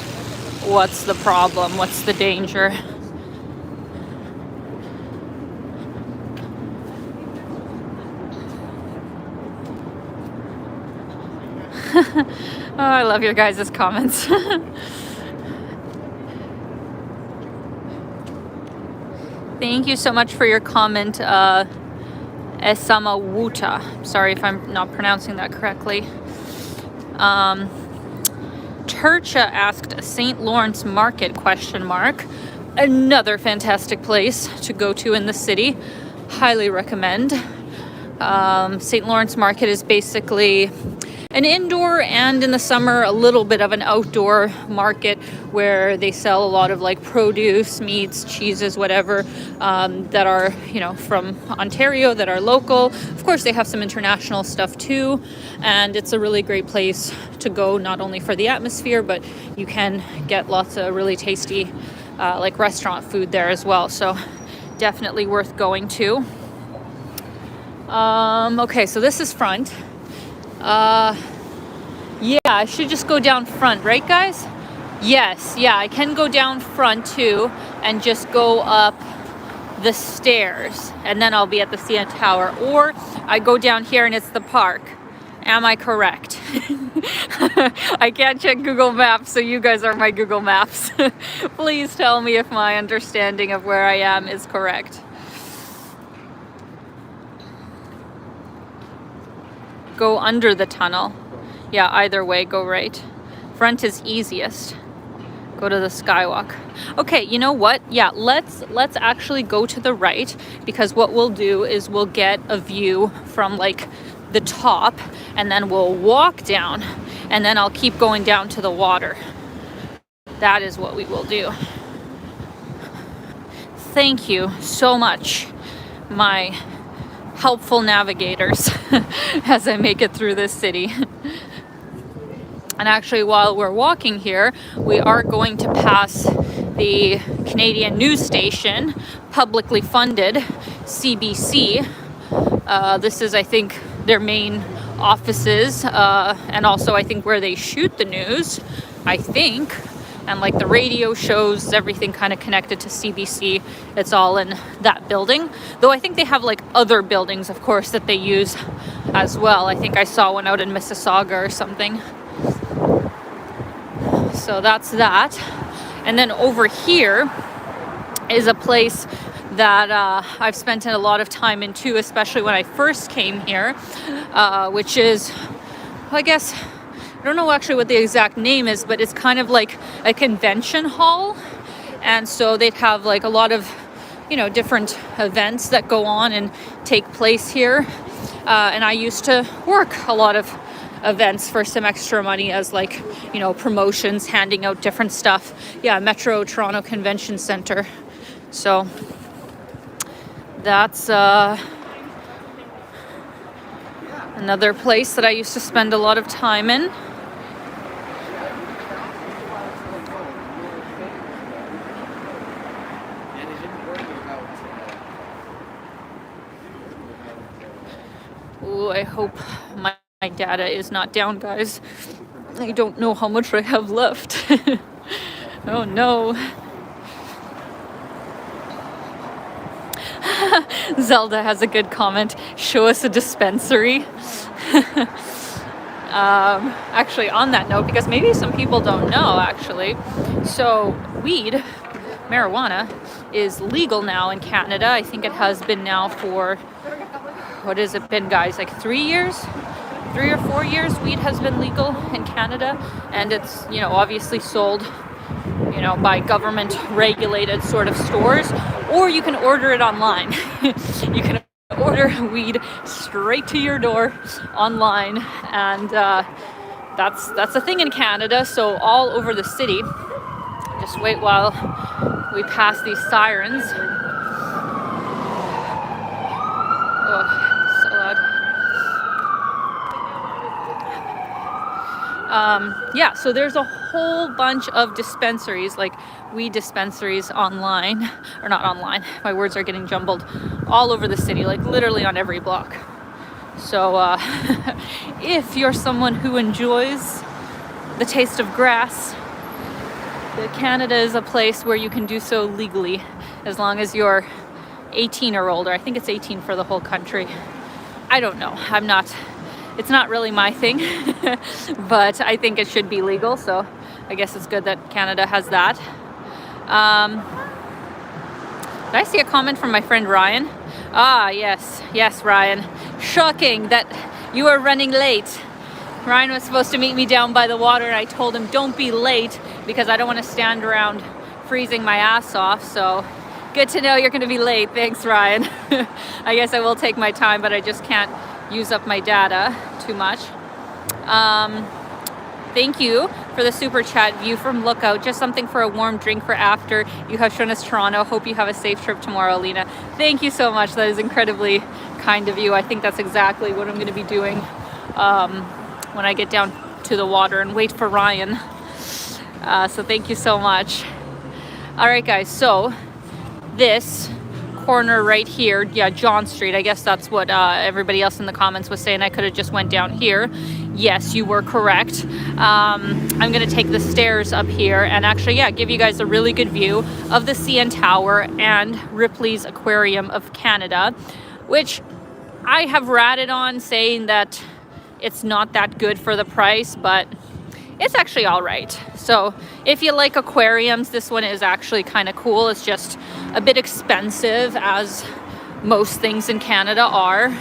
the problem? What's the danger? Oh, I love your guys' comments. Thank you so much for your comment, Esama Wuta. Sorry if I'm not pronouncing that correctly. Turcha asked St. Lawrence Market, ? Another fantastic place to go to in the city. Highly recommend. St. Lawrence Market is basically an indoor and in the summer a little bit of an outdoor market where they sell a lot of like produce, meats, cheeses, whatever, that are, you know, from Ontario, that are local. Of course, they have some international stuff too, and it's a really great place to go, not only for the atmosphere, but you can get lots of really tasty like restaurant food there as well. So definitely worth going to. Okay, so this is front. Yeah, I should just go down front, right guys? Yes, yeah, I can go down front too and just go up the stairs and then I'll be at the CN Tower. Or I go down here and it's the park. Am I correct? I can't check Google Maps, so you guys are my Google Maps. Please tell me if my understanding of where I am is correct. Go under the tunnel. Yeah, either way, go right. Front is easiest. Go to the skywalk. Okay, you know what? Yeah, let's actually go to the right, because what we'll do is we'll get a view from like the top and then we'll walk down and then I'll keep going down to the water. That is what we will do. Thank you so much, my helpful navigators, as I make it through this city. And actually, while we're walking here, we are going to pass the Canadian news station, publicly funded, CBC. This is, I think, their main offices, and also I think where they shoot the news, I think. And like the radio shows, everything kind of connected to CBC. It's all in that building. Though I think they have like other buildings, of course, that they use as well. I think I saw one out in Mississauga or something. So that's that. And then over here is a place that I've spent a lot of time in too, especially when I first came here, which is, I guess, don't know actually what the exact name is, but it's kind of like a convention hall. And so they'd have like a lot of, you know, different events that go on and take place here. And I used to work a lot of events for some extra money as like, you know, promotions, handing out different stuff. Yeah, Metro Toronto Convention Center. So that's another place that I used to spend a lot of time in. Ooh, I hope my data is not down, guys. I don't know how much I have left. Oh no. Zelda has a good comment. Show us a dispensary. Actually, on that note, because maybe some people don't know, actually. So, weed, marijuana, is legal now in Canada. I think it has been now for, what has it been, guys? Like 3 years? 3 or 4 years, weed has been legal in Canada. And it's, you know, obviously sold, you know, by government regulated sort of stores, or you can order it online. You can order weed straight to your door online, and that's a thing in Canada. So all over the city, just wait while we pass these sirens. Oh, so loud. Yeah, so there's a whole bunch of dispensaries, like weed dispensaries online, or not online, my words are getting jumbled, all over the city, like literally on every block. So if you're someone who enjoys the taste of grass, Canada is a place where you can do so legally, as long as you're 18 or older. I think it's 18 for the whole country. I don't know, it's not really my thing, but I think it should be legal, so I guess it's good that Canada has that. Did I see a comment from my friend Ryan? Ah, yes, Ryan. Shocking that you are running late. Ryan was supposed to meet me down by the water, and I told him don't be late because I don't want to stand around freezing my ass off, so good to know you're going to be late. Thanks, Ryan. I guess I will take my time, but I just can't use up my data too much. Thank you for the super chat. View from Lookout, just something for a warm drink for after you have shown us Toronto. Hope you have a safe trip tomorrow, Alina. Thank you so much. That is incredibly kind of you. I think that's exactly what I'm going to be doing when I get down to the water and wait for Ryan. So thank you so much. All right, guys. So this corner right here, yeah, John Street, I guess that's what everybody else in the comments was saying. I could have just went down here. Yes, you were correct. I'm gonna take the stairs up here and actually, yeah, give you guys a really good view of the CN Tower and Ripley's Aquarium of Canada, which I have ratted on, saying that it's not that good for the price, but it's actually all right. So if you like aquariums, this one is actually kind of cool. It's just a bit expensive, as most things in Canada are.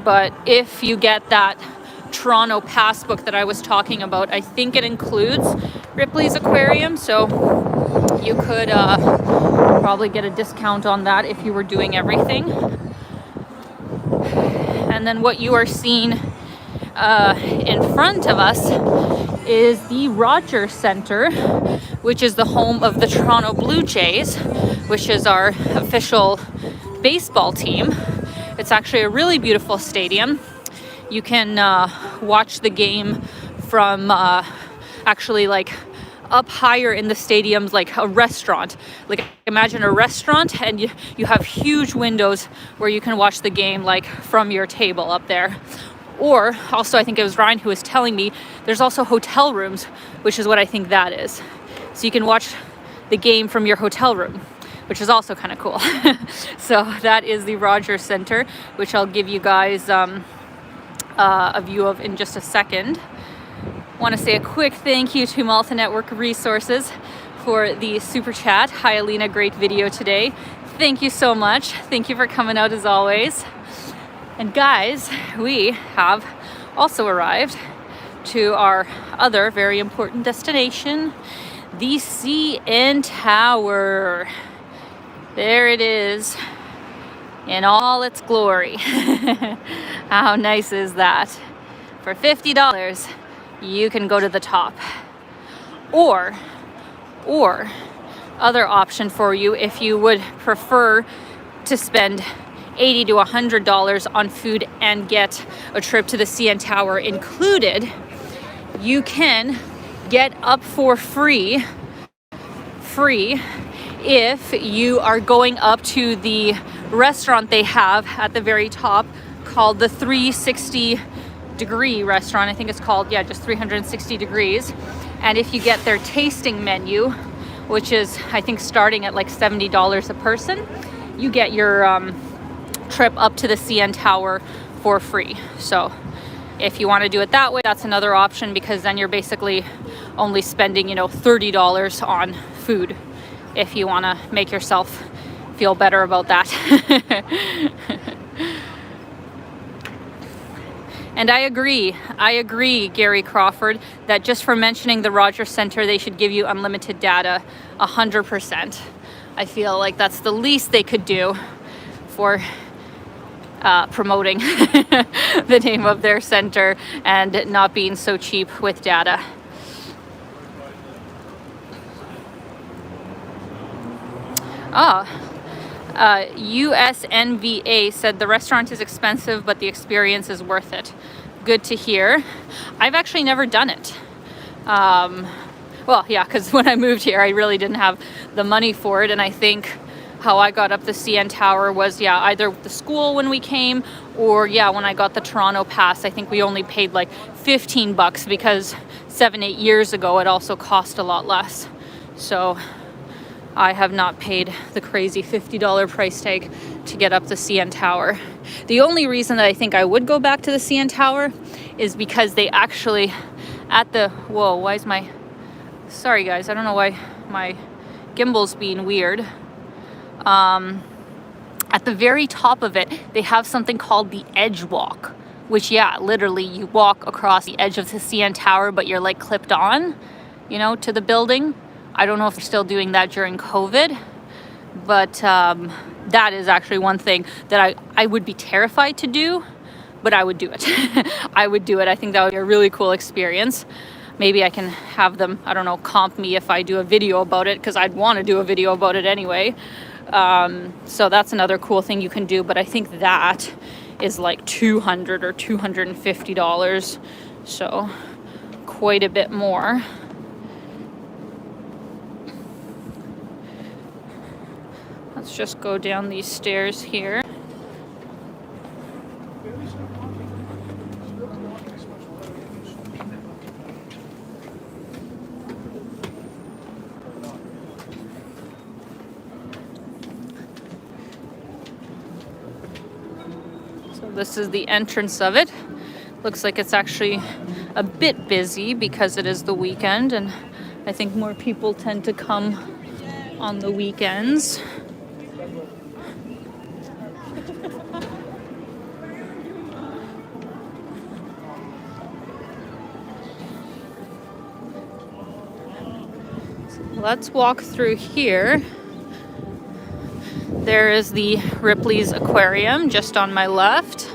But if you get that Toronto passbook that I was talking about, I think it includes Ripley's Aquarium. So you could probably get a discount on that if you were doing everything. And then what you are seeing in front of us is the Rogers Centre, which is the home of the Toronto Blue Jays, which is our official baseball team. It's actually a really beautiful stadium. You can watch the game from actually like up higher in the stadiums, like a restaurant. Like imagine a restaurant, and you have huge windows where you can watch the game like from your table up there. Or also, I think it was Ryan who was telling me, there's also hotel rooms, which is what I think that is. So you can watch the game from your hotel room, which is also kind of cool. So that is the Rogers Centre, which I'll give you guys a view of in just a second. Want to say a quick thank you to Malta Network Resources for the super chat. Hi Alina, great video today. Thank you so much. Thank you for coming out as always. And guys, we have also arrived to our other very important destination, the CN Tower. There it is in all its glory. How nice is that? For $50, you can go to the top. Or other option for you, if you would prefer to spend $80 to $100 on food and get a trip to the CN Tower included, you can get up for free if you are going up to the restaurant they have at the very top called the 360 degree restaurant. I think it's called, yeah, just 360 degrees. And if you get their tasting menu, which is I think starting at like $70 a person, you get your trip up to the CN Tower for free. So if you want to do it that way, that's another option, because then you're basically only spending, $30 on food if you want to make yourself feel better about that. And I agree, Gary Crawford, that just for mentioning the Rogers Center, they should give you unlimited data 100%. I feel like that's the least they could do for promoting the name of their center and not being so cheap with data. USNVA said the restaurant is expensive, but the experience is worth it. Good to hear. I've actually never done it. Well, yeah, because when I moved here, I really didn't have the money for it. And I think how I got up the CN Tower was, either with the school when we came, or when I got the Toronto pass. I think we only paid like $15 because 7-8 years ago, it also cost a lot less. So I have not paid the crazy $50 price tag to get up the CN Tower. The only reason that I think I would go back to the CN Tower is because they actually sorry guys, I don't know why my gimbal's being weird. At the very top of it, they have something called the Edge Walk, which literally you walk across the edge of the CN Tower, but you're like clipped on, to the building. I don't know if they're still doing that during COVID, but that is actually one thing that I would be terrified to do, but I would do it. I would do it. I think that would be a really cool experience. Maybe I can have them, I don't know, comp me if I do a video about it, because I'd want to do a video about it anyway. So that's another cool thing you can do, but I think that is like $200 or $250, so quite a bit more. Let's just go down these stairs here. So this is the entrance of it. Looks like it's actually a bit busy because it is the weekend, and I think more people tend to come on the weekends. Let's walk through here. There is the Ripley's Aquarium just on my left.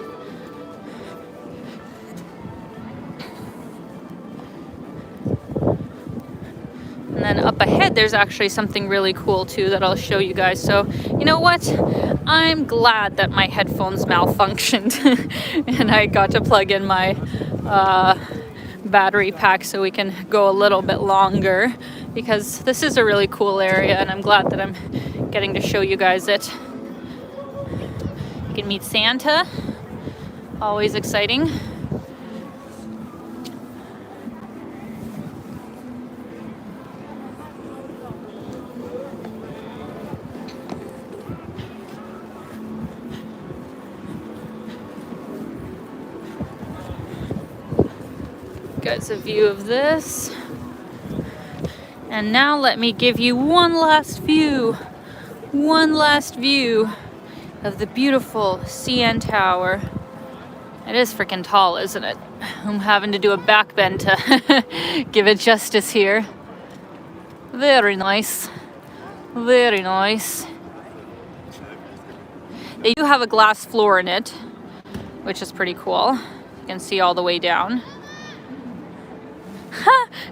And then up ahead, there's actually something really cool too that I'll show you guys. So, you know what? I'm glad that my headphones malfunctioned and I got to plug in my battery pack so we can go a little bit longer, because this is a really cool area and I'm glad that I'm getting to show you guys it. You can meet Santa, always exciting. Got a view of this. And now let me give you one last view of the beautiful CN Tower It is freaking tall, isn't it? I'm having to do a back bend to give it justice here. Very nice. Very nice. They do have a glass floor in it, which is pretty cool. You can see all the way down.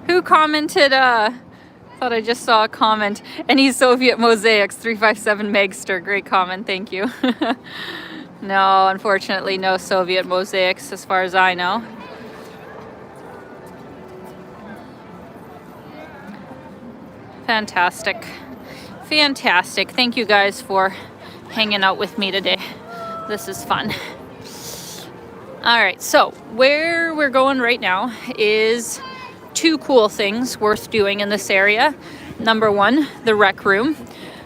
Who commented, thought I just saw a comment. Any Soviet mosaics, 357 Megster. Great comment, thank you. No, unfortunately, no Soviet mosaics as far as I know. Fantastic. Fantastic. Thank you guys for hanging out with me today. This is fun. All right, so where we're going right now is two cool things worth doing in this area. Number one, the rec room.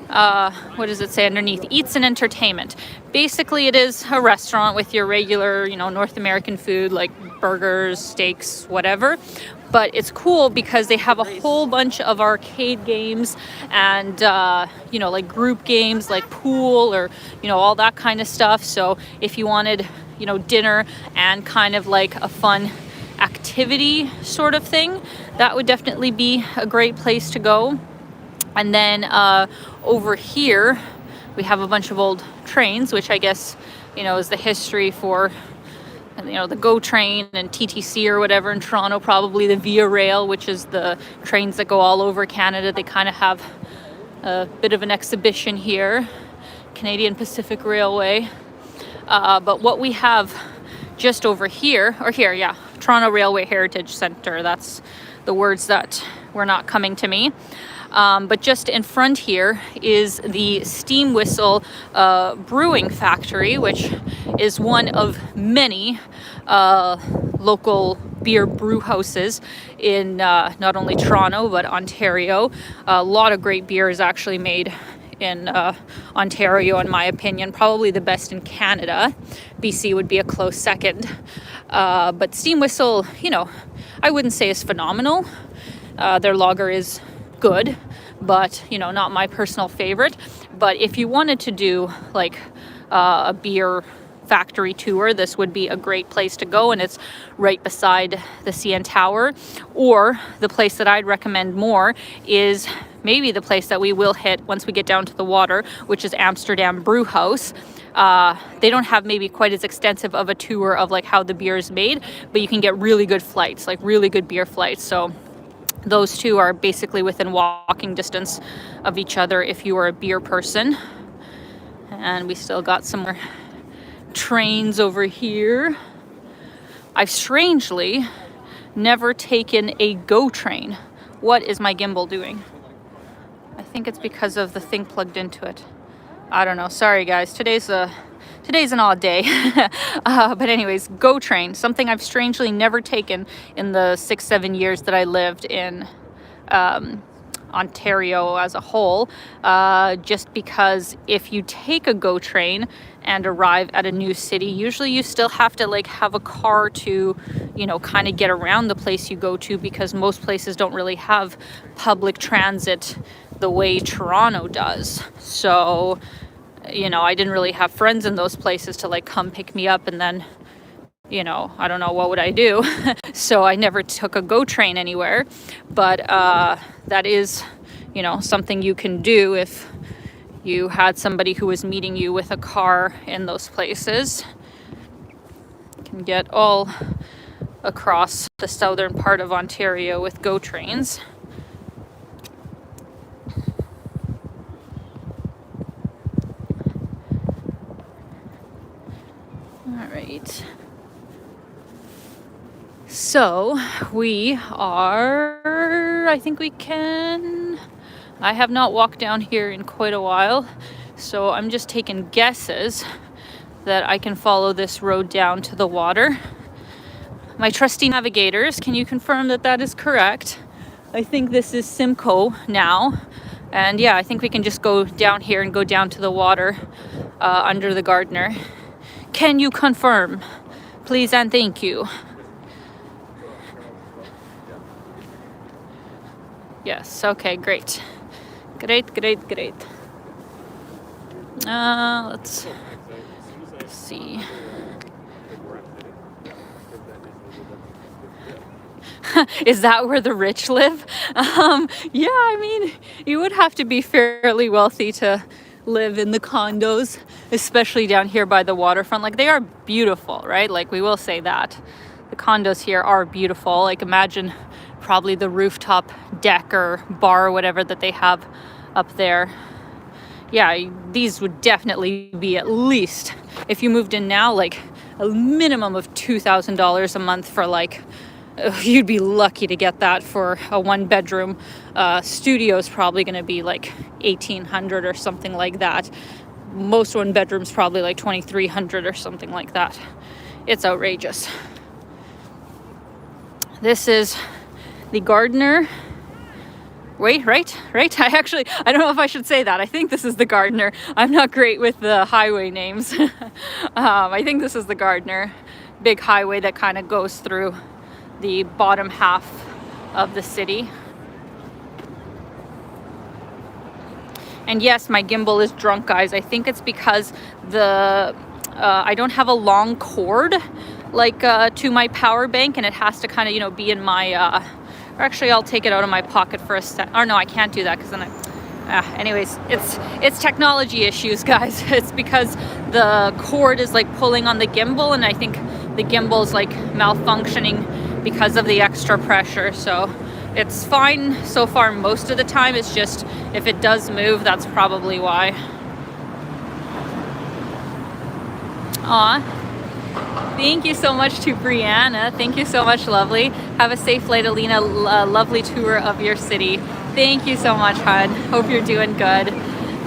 What does it say underneath? Eats and entertainment. Basically, it is a restaurant with your regular, North American food like burgers, steaks, whatever. But it's cool because they have a whole bunch of arcade games and, like group games like pool or, all that kind of stuff. So if you wanted, dinner and kind of like a fun activity sort of thing, that would definitely be a great place to go. And then over here, we have a bunch of old trains, which I guess, is the history for, the GO train and TTC or whatever in Toronto, probably the Via Rail, which is the trains that go all over Canada. They kind of have a bit of an exhibition here, Canadian Pacific Railway. But what we have just over here, Toronto Railway Heritage Centre, that's the words that were not coming to me. But just in front here is the Steam Whistle Brewing Factory, which is one of many local beer brew houses in not only Toronto, but Ontario. A lot of great beer is actually made in Ontario, in my opinion. Probably the best in Canada. BC would be a close second. But Steam Whistle, I wouldn't say is phenomenal. Their lager is good, but not my personal favorite. But if you wanted to do like a beer factory tour, this would be a great place to go, and it's right beside the CN Tower. Or the place that I'd recommend more is maybe the place that we will hit once we get down to the water, which is Amsterdam Brewhouse. They don't have maybe quite as extensive of a tour of like how the beer is made, but you can get really good flights, like really good beer flights. So those two are basically within walking distance of each other if you are a beer person. And we still got some more trains over here. I've strangely never taken a GO train. What is my gimbal doing? I think it's because of the thing plugged into it. I don't know. Sorry guys. Today's an odd day. But anyways, GO train, something I've strangely never taken in the 6-7 years that I lived in Ontario as a whole, just because if you take a GO train and arrive at a new city, usually you still have to like have a car to, kind of get around the place you go to, because most places don't really have public transit the way Toronto does. So I didn't really have friends in those places to like come pick me up, and then, I don't know, what would I do? So I never took a GO train anywhere. But that is, something you can do if you had somebody who was meeting you with a car in those places. You can get all across the southern part of Ontario with GO trains. Alright, so we are, I have not walked down here in quite a while, so I'm just taking guesses that I can follow this road down to the water. My trusty navigators, can you confirm that that is correct? I think this is Simcoe now, and yeah, I think we can just go down here and go down to the water under the Gardner. Can you confirm, please and thank you? Yes, okay, great. Great. Let's see. Is that where the rich live? Yeah, I mean, you would have to be fairly wealthy to live in the condos, especially down here by the waterfront. Like, they are beautiful, right? Like, we will say that. The condos here are beautiful. Like, imagine probably the rooftop deck or bar or whatever that they have up there. Yeah, these would definitely be, at least, if you moved in now, like a minimum of $2,000 a month for like, you'd be lucky to get that for a 1-bedroom. Studio is probably going to be like $1,800 or something like that. Most 1-bedrooms probably like $2,300 or something like that. It's outrageous. This is the Gardener. Wait, right? I don't know if I should say that. I think this is the Gardener. I'm not great with the highway names. I think this is the Gardener. Big highway that kind of goes through the bottom half of the city. And yes, my gimbal is drunk, guys. I think it's because I don't have a long cord like to my power bank, and it has to kind of, you know, be in my or actually I'll take it out of my pocket for a sec. Or no, I can't do that because then anyways, it's technology issues, guys. It's because the cord is like pulling on the gimbal, and I think the gimbal is like malfunctioning because of the extra pressure. So it's fine so far most of the time. It's just if it does move, that's probably why. Aw. Thank you so much to Brianna. Thank you so much, lovely. Have a safe flight, Alina. Lovely tour of your city. Thank you so much, hon. Hope you're doing good.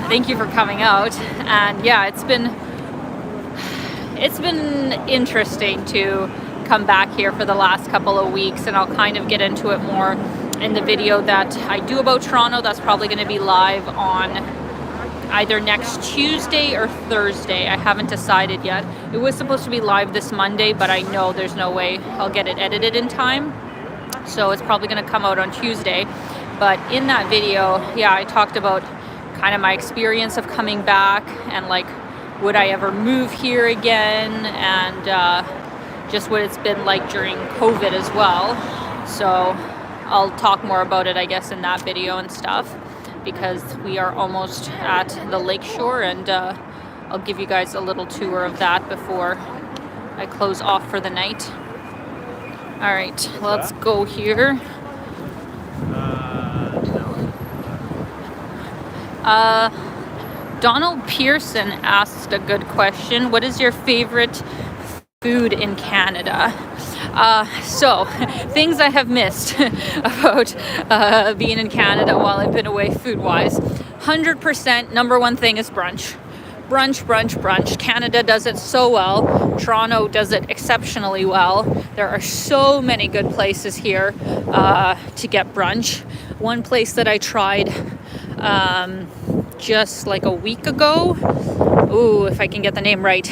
Thank you for coming out. And yeah, it's been interesting to come back here for the last couple of weeks, and I'll kind of get into it more in the video that I do about Toronto. That's probably going to be live on either next Tuesday or Thursday. I haven't decided yet. It was supposed to be live this Monday, but I know there's no way I'll get it edited in time. So it's probably going to come out on Tuesday. But in that video, yeah, I talked about kind of my experience of coming back and like, would I ever move here again? And just what it's been like during COVID as well. So I'll talk more about it, I guess, in that video and stuff, because we are almost at the lakeshore, and I'll give you guys a little tour of that before I close off for the night. All right, let's go here. Donald Pearson asked a good question. What is your favorite food in Canada? So things I have missed about being in Canada while I've been away food-wise. 100% number one thing is brunch. Brunch. Canada does it so well. Toronto does it exceptionally well. There are so many good places here to get brunch. One place that I tried just like a week ago, ooh, if I can get the name right,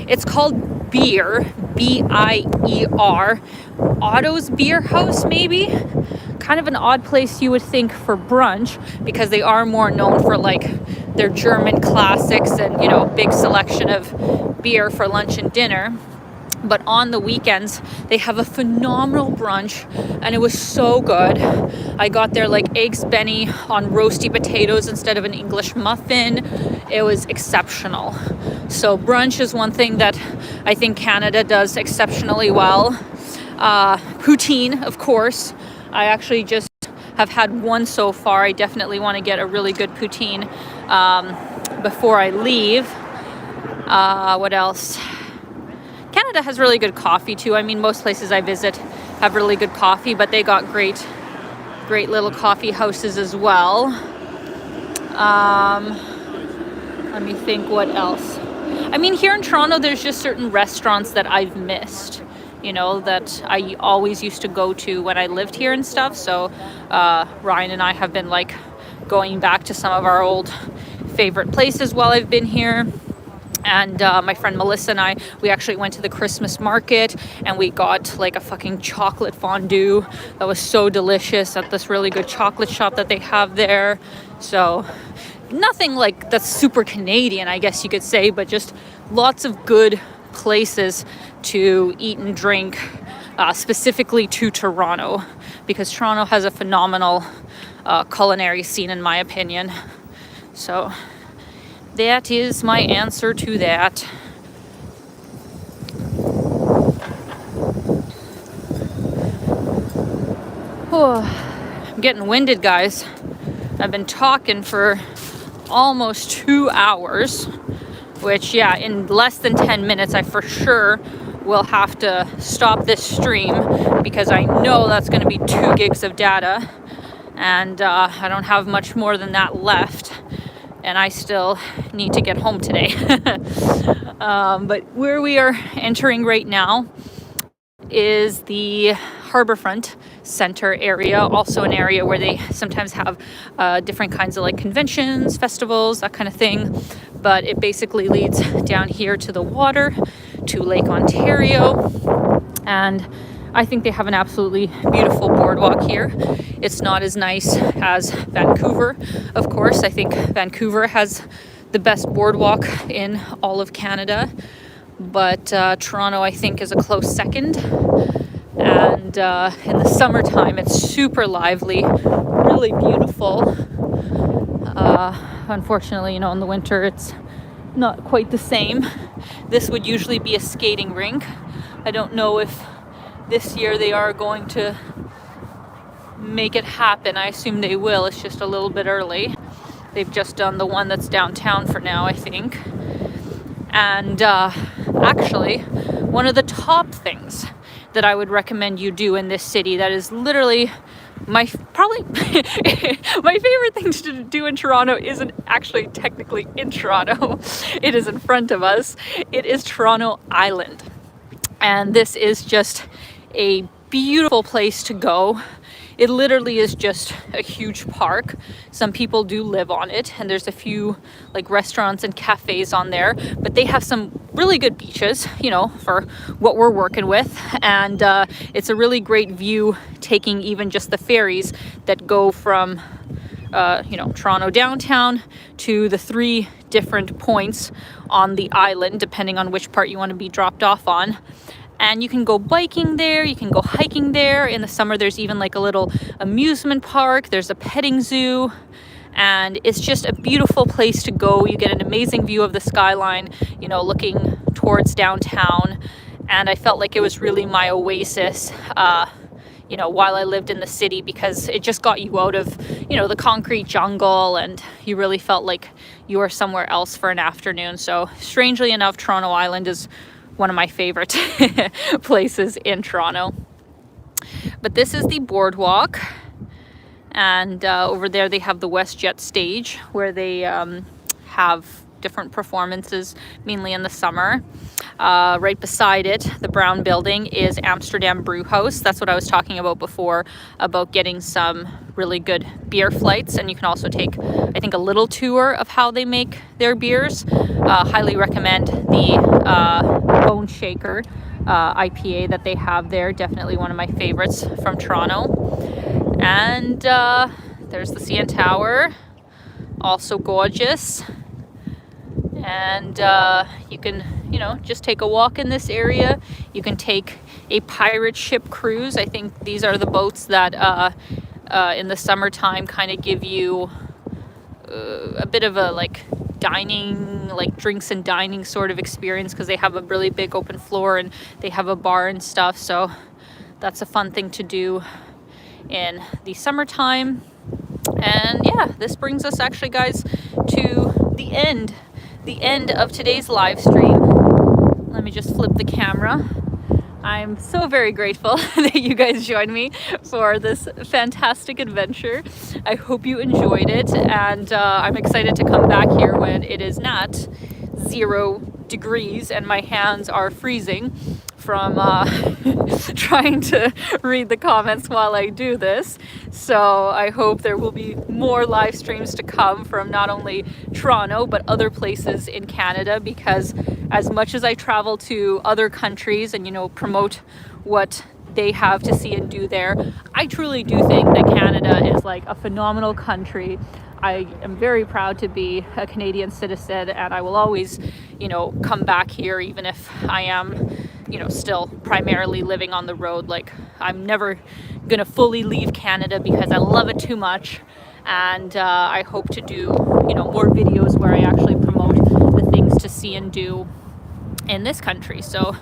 it's called Beer, B-I-E-R, Otto's Beer House, maybe? Kind of an odd place you would think for brunch, because they are more known for like their German classics and, you know, big selection of beer for lunch and dinner. But on the weekends, they have a phenomenal brunch, and it was so good. I got their like eggs Benny on roasty potatoes instead of an English muffin. It was exceptional. So brunch is one thing that I think Canada does exceptionally well. Poutine, of course. I actually just have had one so far. I definitely want to get a really good poutine before I leave. What else? Canada has really good coffee too. I mean, most places I visit have really good coffee, but they got great little coffee houses as well. Let me think what else. I mean, here in Toronto, there's just certain restaurants that I've missed, you know, that I always used to go to when I lived here and stuff. So Ryan and I have been like going back to some of our old favorite places while I've been here. And my friend Melissa and I, we actually went to the Christmas market, and we got like a fucking chocolate fondue that was so delicious at this really good chocolate shop that they have there. So nothing like that's super Canadian, I guess you could say, but just lots of good places to eat and drink specifically to Toronto, because Toronto has a phenomenal culinary scene, in my opinion. So that is my answer to that. I'm getting winded, guys. I've been talking for almost 2 hours, which, yeah, in less than 10 minutes, I for sure will have to stop this stream, because I know that's going to be 2 gigs of data, and I don't have much more than that left, and I still need to get home today. But where we are entering right now is the Harborfront Center area, also an area where they sometimes have different kinds of like conventions, festivals, that kind of thing. But it basically leads down here to the water, to Lake Ontario, and I think they have an absolutely beautiful boardwalk here. It's not as nice as Vancouver, of course. I think Vancouver has the best boardwalk in all of Canada, but Toronto, I think, is a close second. And in the summertime, it's super lively, really beautiful. Unfortunately, in the winter, it's not quite the same. This would usually be a skating rink. I don't know if this year they are going to make it happen. I assume they will. It's just a little bit early. They've just done the one that's downtown for now, I think. And actually, one of the top things that I would recommend you do in this city, that is literally probably my favorite thing to do in Toronto, isn't actually technically in Toronto. It is in front of us. It is Toronto Island. And this is just a beautiful place to go. It literally is just a huge park. Some people do live on it, and there's a few like restaurants and cafes on there, but they have some really good beaches, for what we're working with. And it's a really great view, taking even just the ferries that go from Toronto downtown to the 3 different points on the island, depending on which part you want to be dropped off on. And you can go biking there, you can go hiking there. In the summer, there's even like a little amusement park. There's a petting zoo. And it's just a beautiful place to go. You get an amazing view of the skyline, looking towards downtown. And I felt like it was really my oasis, while I lived in the city, because it just got you out of, the concrete jungle, and you really felt like you were somewhere else for an afternoon. So strangely enough, Toronto Island is one of my favorite places in Toronto. But this is the boardwalk, and over there they have the WestJet stage, where they have different performances, mainly in the summer. Right beside it, the brown building, is Amsterdam Brewhouse. That's what I was talking about before, about getting some really good beer flights. And you can also take, I think, a little tour of how they make their beers. Highly recommend the Bone Shaker IPA that they have there. Definitely one of my favorites from Toronto. And there's the CN Tower, also gorgeous. And you can, just take a walk in this area. You can take a pirate ship cruise. I think these are the boats that in the summertime kind of give you a bit of a dining, drinks and dining sort of experience, because they have a really big open floor and they have a bar and stuff. So that's a fun thing to do in the summertime. And yeah, this brings us actually, guys, to the end of today's live stream. Let me just flip the camera. I'm so very grateful that you guys joined me for this fantastic adventure. I hope you enjoyed it, and I'm excited to come back here when it is not 0 degrees and my hands are freezing from trying to read the comments while I do this. So I hope there will be more live streams to come from not only Toronto but other places in Canada, because as much as I travel to other countries and promote what they have to see and do there, I truly do think that Canada is a phenomenal country. I am very proud to be a Canadian citizen, and I will always, come back here, even if I am, you know, still primarily living on the road. Like, I'm never gonna fully leave Canada because I love it too much, and I hope to do, you know, more videos where I actually promote the things to see and do in this country. So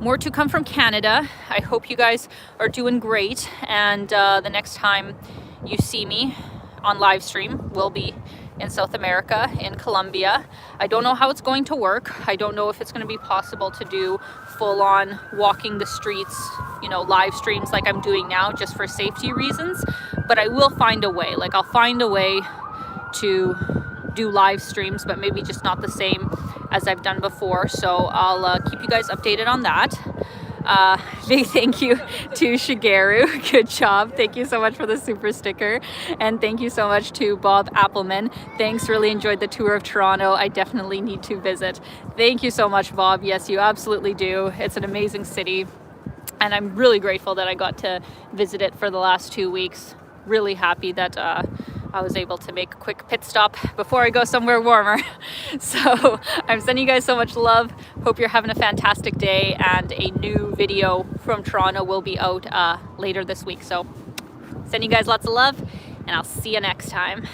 more to come from Canada. I hope you guys are doing great, and the next time you see me on live stream will be in South America, in Colombia. I don't know how it's going to work. I don't know if it's going to be possible to do full-on walking the streets, you know, live streams like I'm doing now, just for safety reasons, but I will find a way. Like, I'll find a way to do live streams, but maybe just not the same as I've done before. So I'll keep you guys updated on that. Big thank you to Shigeru. Good job. Thank you so much for the super sticker. And thank you so much to Bob Appleman. Thanks, really enjoyed the tour of Toronto. I definitely need to visit. Thank you so much, Bob. Yes, you absolutely do. It's an amazing city, and I'm really grateful that I got to visit it for the last 2 weeks. Really happy that I was able to make a quick pit stop before I go somewhere warmer. So I'm sending you guys so much love. Hope you're having a fantastic day, and a new video from Toronto will be out later this week. So sending you guys lots of love, and I'll see you next time.